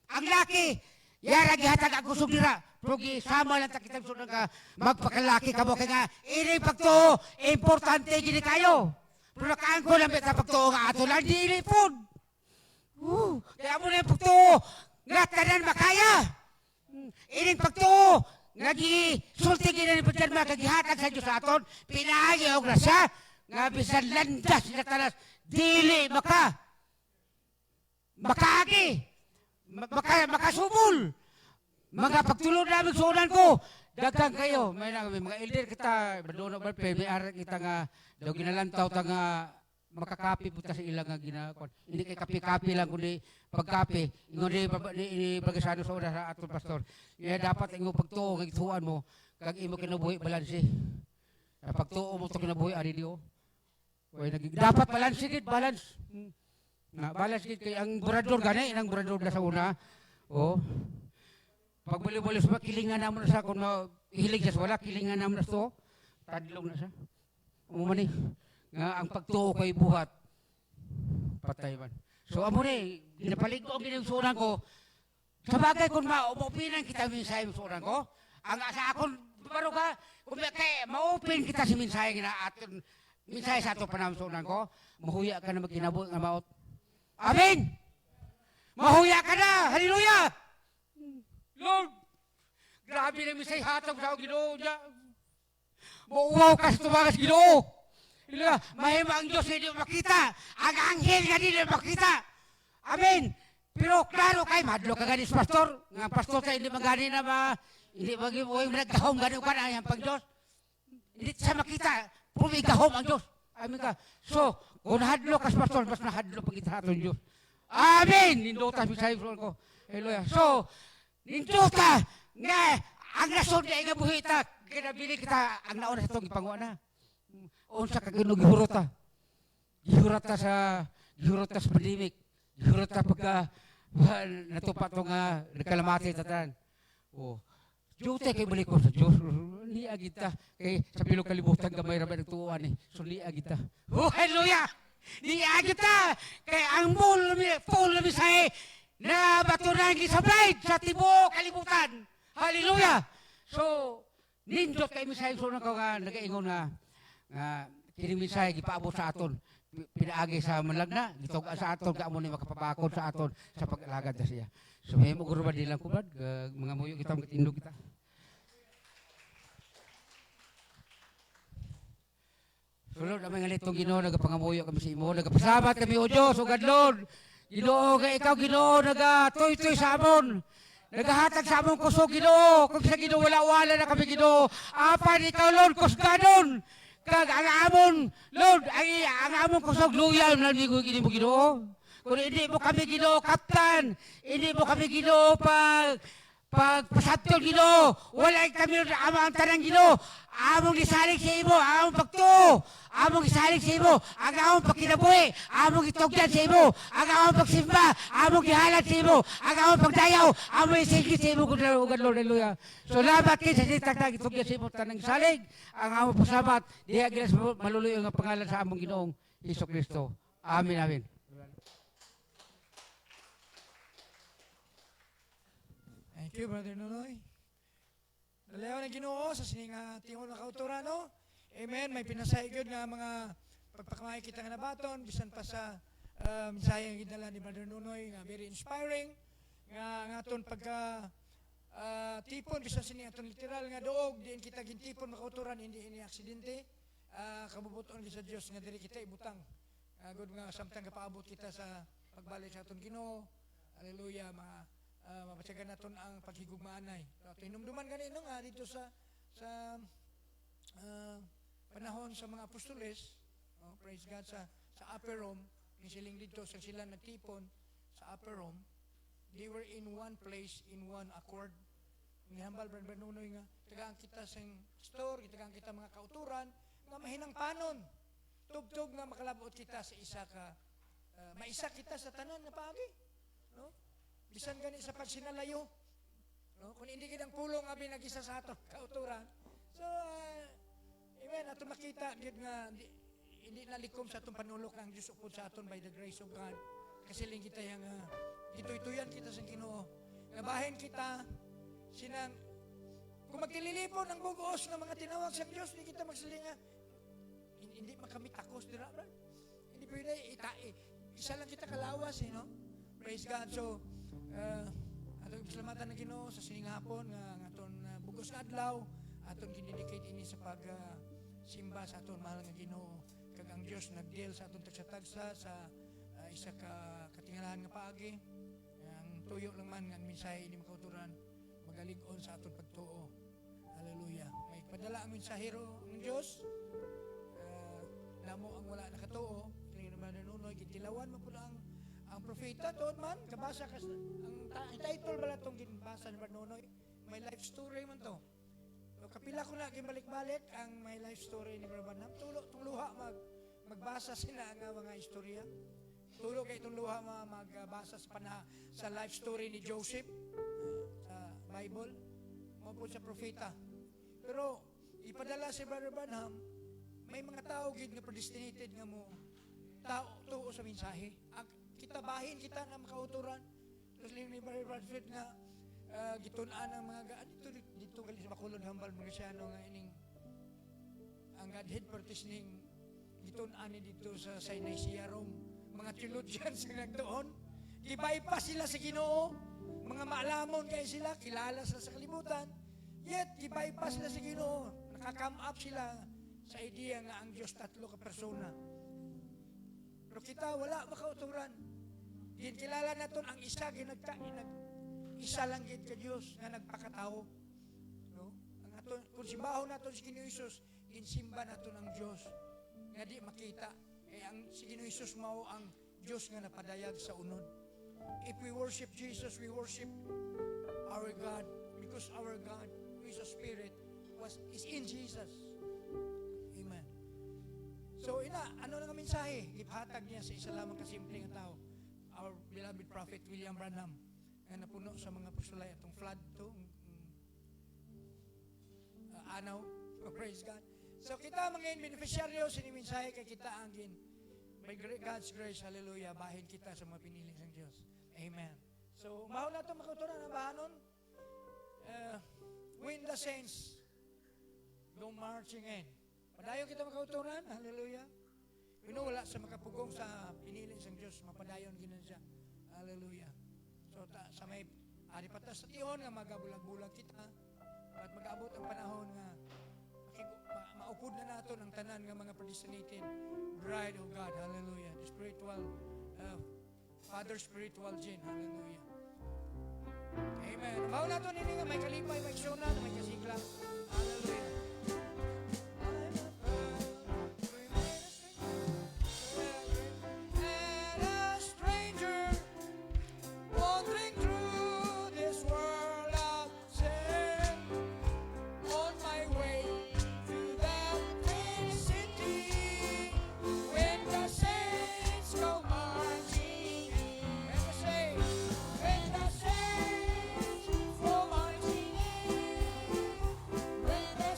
Ang laki, yara gihatag ang kusog nila. Pero gisama lang takitang sunod ka, magpakalaki ka mo. Kaya nga, ini pagtuo, importante gini kayo. Pero nakaan ko lang sa pagtuo nga ato lang, di po. Kaya mo na yung pagtuo, nga tanan makaya. Ining pagtuo, nga gisulti gini ni Pagyan makagihatag sa Diyos aton, pinagi o grasya, nga bisan landas na talas, dili makaagi. Makasubol. Mga pagtulog namin sa unan ko, dagang kayo. May mga elder kita, madoon ba, may aral kita nga, daw ginalantaw ta nga, makakapi po ta sa ilang nga ginakon. Hindi kay kapi-kapi lang, kundi pagkapi. Ingon ni bagasano sa una sa atong pastor. Kaya dapat imo pagtuo, nga ituan mo, kag imo kinabuhi balanse. Pagtuo mo ito kinabuhi, ari diyo. Dapat balanse, balance. Balas gid kay ang burador gani ang burador na sa una. Oh. Pag buli-buli sa kilingan namon sa kun hilig sa wala kilingan namon to. Tadlong na siya. Umuman ni nga ang pagtuo kay buhat patay man. So amo ni ginapalig ko gining sunan ko. Sa bagay kun maupinan kita minsay sunan ko. Ang sa akon baro ka kung kay mauopin kita si minsay nga aton minsay sa ato panam sunan ko. Mahuya ka na magkinabuhi nga maot. Amen! Mahuya ka na! Hallelujah! Lord! Grabe na misay hatag sa Ginoo niya. Mauwaw ka sa tumagas Ginoo. Mahima ang Diyos hindi makita. Ang anghel nga hindi makita. Amen! Pero klaro kay madlo ka ganis pastor. Nga pastor tayo hindi magani na hindi mag-iwing nagkahom gani ka na yung pag-Diyos. Hindi siya makita. Pumigahom ang Diyos. Amen ka. So, kung hadlo kas pastor, mas nahadlo pag itahaton Diyos. Amen! Ninduta misay ko. Hallelujah. So, ninduta nga ang nasod niya igabuhita. Kinabili kita ang nauna sa itong ipanguha na. Unsa ka ginugihurota. Gihurota sa pandemic. Gihurota pagka natupa ito nga nakalamati tatan. Oh. Diyute kay balik ko sa Diyos. Liya kita. Kay sa pilong kalibutan gamay raman ang tuuan eh. So liya kita. Oh, hallelujah! Liya kita! Kay ang full na misay na batunan gisablay sa tibo kalibutan. Hallelujah! So, nindot kay misay so na ko nga nag-ingon nga kining misay gipaabot sa aton. Pinaagi sa malagna. Gitog sa aton ka mo ni makapapakod sa aton sa pag-alagad na siya. So may mo gurba dilang kubad, mga muyo kita, mga tindog kita. Sulod naman nga nitong Ginoo, nagapangamuyo kami sa imo, nagapasabat kami o Diyos, o Gadlon. Ginoo, kay ikaw Ginoo, nagatoy-toy sa amon. Nagahatag sa amon kusog Ginoo, kung sa Ginoo wala-wala na kami Ginoo. Apan ikaw Lord, kusgadon. Kag ang amon, Lord, ang amon kusog loyal na ni mo Ginoo. Kung hindi mo kami Ginoo, Kaptan, hindi mo kami Ginoo pagpasabtol Ginoo, wala kami amang tanang Ginoo, among gisalig sa imo, among pagtuo, among gisalig sa imo, ang among pagkinabuhi, among itugyan sa imo, ang among pagsimba, among gihalat sa imo, ang among pagdayaw, among isigit sa imo, kung Lord, hallelujah. Salamat kayo sa sitag na itugyan sa imo, tanang salig, ang among pasabat, diya gilas maluluyo ang pangalan sa among Ginoong Hesus Kristo. Amen, amen. Thank you, Brother Nonoy. Dalayaw na Ginoo sa sining tingog na kauturan, no? Amen. May pinasayod nga mga pagpakamay kita nga nabaton, bisan pa sa misayang gidala ni Brother Nonoy, nga very inspiring, nga aton pagka tipon bisan sini aton literal nga doog diin kita gintipon makauturan hindi ini aksidente. Kabubuton sa Dios nga diri kita ibutang. Good nga samtang kapaabot kita sa pagbalik sa aton Ginoo. Hallelujah. Mapatyagan naton ang paghigugmaanay. So hinumduman gani no nga dito sa panahon sa mga apostoles, praise God sa upper room, yung siling dito sa sila nagtipon sa upper room, they were in one place, in one accord. Ngihambal Brother Nunoy nga, tagaan kita sa store, tagaan kita mga kauturan, nga mahinang panon. Tugtog nga makalabot kita sa isa ka, maisa kita sa tanan na paagi. No? Bisan gani sa pagsinalayo. No? Kung hindi kitang pulong abi nag-isa sa ato kauturan. So, amen, ato makita, nga, hindi nalikom sa atong panulok ng Diyos upod sa aton by the grace of God. Kasi lang kita yung, ito-ituyan kita sa Ginoo. Nabahin kita, sinang, kung magtililipon ang bugoos ng mga tinawag sa Diyos, hindi kita magsalinga, hindi makamit takos, dira, bro. Hindi pwede, isa lang kita kalawas, no? Praise God. So, atong salamatan ng Ginoo sa sining hapon, nga aton bugos na adlaw, aton ginedicate ini sa pag-simba sa aton mahal nga Ginoo. Kag ang Dios nagdeal sa aton tagsa-tagsa sa isa ka katingalahan nga paagi. Ang tuyo lang man nga mensahe ini makauturan magalig-on sa aton pagtuo. Hallelujah. May padala ang mensahero ng Dios. Namo ang wala nakatuo, kini naman nanunoy gitilawan mo pud ang propeta tuod man kabasa ka ang title bala tong ginbasa ni Nunoy. May life story man to. So, kapila ko na gimbalik-balik ang my life story ni Brother Branham. Tung luha magbasa sila nga mga istorya. Tulo kay itong luha magbasa sa life story ni Joseph sa Bible. Mo sa propeta. Pero ipadala si Brother Branham, may mga tao gid nga predestinated nga mo tao tuo sa mensahe. Kita bahin kita na makauturan. Tapos ni Brother Bradford nga gitun-an ang mga dito gali sa Bacolod hambal mga Kristiano nga ining ang Godhead partitioning gitun-an ni dito sa Sinai Rome mga theologians nga nagdoon gibypass sila sa Ginoo mga maalamon kay sila kilala sila sa kalibutan yet gibypass sila sa Ginoo nakakam up sila sa idea nga ang Dios tatlo ka persona pero kita wala makauturan kilala naton ang isa isa lang gid ka Dios nga nagpakatao. No? Ang aton kung simbahon naton si Ginoong Hesus, ginsimba naton ang Dios nga di makita. Ang si Ginoong Hesus mao ang Dios nga napadayag sa unod. If we worship Jesus, we worship our God because our God who is a spirit is in Jesus. Amen. So ano nga mensahe iphatag niya sa isa lamang kasimpleng tao. Our beloved prophet William Branham nga napuno sa mga apostolay atong flood to anaw. Praise God. So kita mga beneficiaryo sa mensahe kay kita ang by God's grace, hallelujah, bahin kita sa mga piniling ng Diyos. Amen. So mahal na ito makauturan ang bahanon. When the saints go marching in. Padayon kita makauturan, hallelujah. Wala sa makapugong sa piniling ng Diyos, mapadayon ginan siya. Hallelujah. So sa may aripatas sa tiyon nga magabulag-bulag kita at mag-abot ang panahon nga maupod na nato ang tanan nga mga predestinated bride of God. Hallelujah. The spiritual Father spiritual Jane. Hallelujah. Amen. Mao nato nini nga may kalipay, may syona, may kasigla. Hallelujah. When the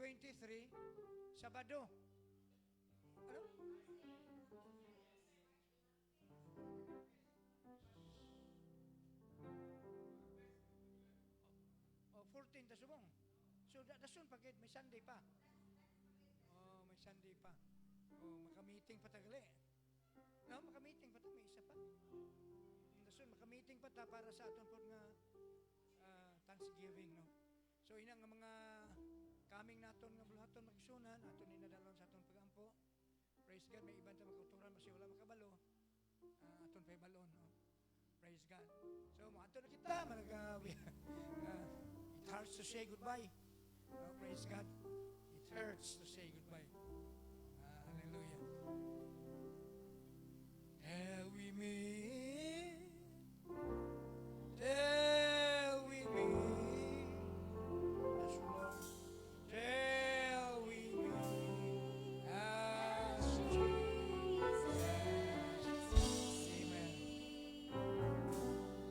23, Sabado. Ano? O, 14 tasubong. So, dasun pagkit, may Sunday pa. Oh, may Sunday pa. Oh, maka-meeting pa tagali. No, maka-meeting pa ta, may isa pa. Dasun, maka-meeting pa ta para sa aton po nga Thanksgiving, no? So, ina nga mga kaming naton nga bulaton magsunan, aton ninadalon sa aton pagampo. Praise God, may iban ta makauturan kasi wala makabalo. Aton pa'y balon, no? Praise God. So, mga aton na kita, it hurts to say goodbye. No, praise God. It hurts to say goodbye. Hallelujah. Till we meet, till we meet, as long, till we meet, as Jesus. Amen.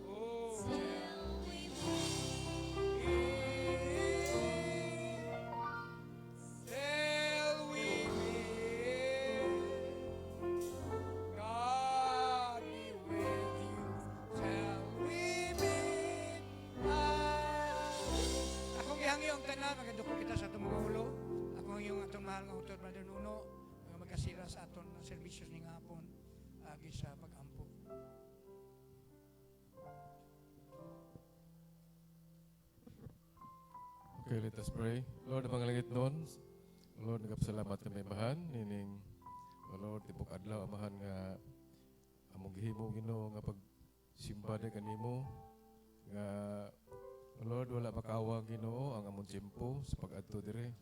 Oh, till we meet, till we meet, God be with you till we meet. Akong gihangyo ang tanan, magandoko kita sa itong mga ulo. Ako ang iyong atong mahal nga utod, Brother Nuno, nga magkasira sa aton servisyon ni hapon, agi sa pag-ampo. Okay, let us pray. Lord, ang langit noon, Lord, nagapasalamat kami bahan, nining, Lord, tibok adlaw, amahan nga, among gihimo, Ginoo nga pagsimba na kanimo, nga, Lord, wala makawang, Ginoo, ang among tiyempo sa pag-adto dire.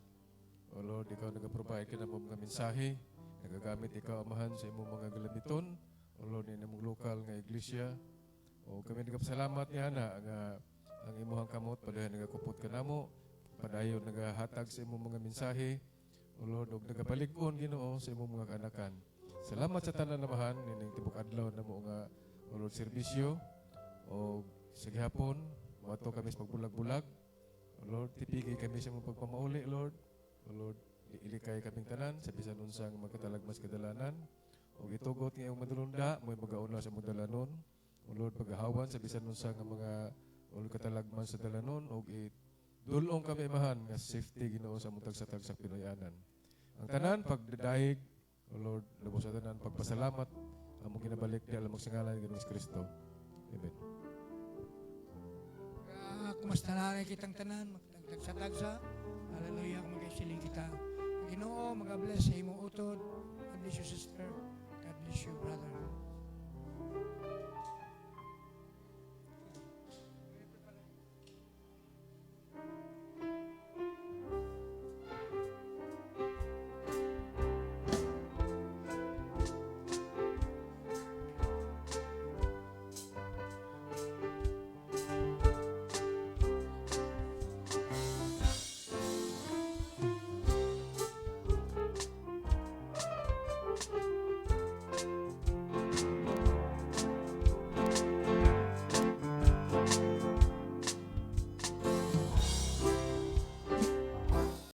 O Lord, ikaw nagaprovide ka na mo mga mensahe, nagagamit ikaw, amahan, sa imong mga galamiton, o Lord, ni mong lokal nga iglesia, o kami nagapasalamat niya na, nga, ang imuhang kamot, padayon nagakupot ka namo, padayon nagahatag sa imong mga mensahe, o Lord, og nagabalig-on, Ginoo, sa imong mga kanakan. Salamat sa tanan namahan, nining tibok adlaw na mo nga, o Lord, serbisyo, o sa gihapon, mato kami sa pagbulag-bulag, o Lord, tipigay kami sa imong pagpamauli, Lord, o Lord, ilikay kaming tanan, sa bisan unsang magkatalagmas kadalanan, o gitugot nga iyong madulunda, mo'y magauna sa mong dalanon, o Lord, paghahawan sa bisan unsang mga o katalagman sa dalanon o dulong kami mahan nga safety Ginoo sa mutag sa tagsak Pinoyanan. Ang tanan pagdadahig o Lord lubos sa tanan pagpasalamat among ginabalik di alam magsingalan ni Ginoong Kristo. Amen. Kumusta na kitang tanan, magtagsa-tagsa. Hallelujah, kung mag-isiling kita. Ginoo, mag-bless sa imong utod. God bless you, sister.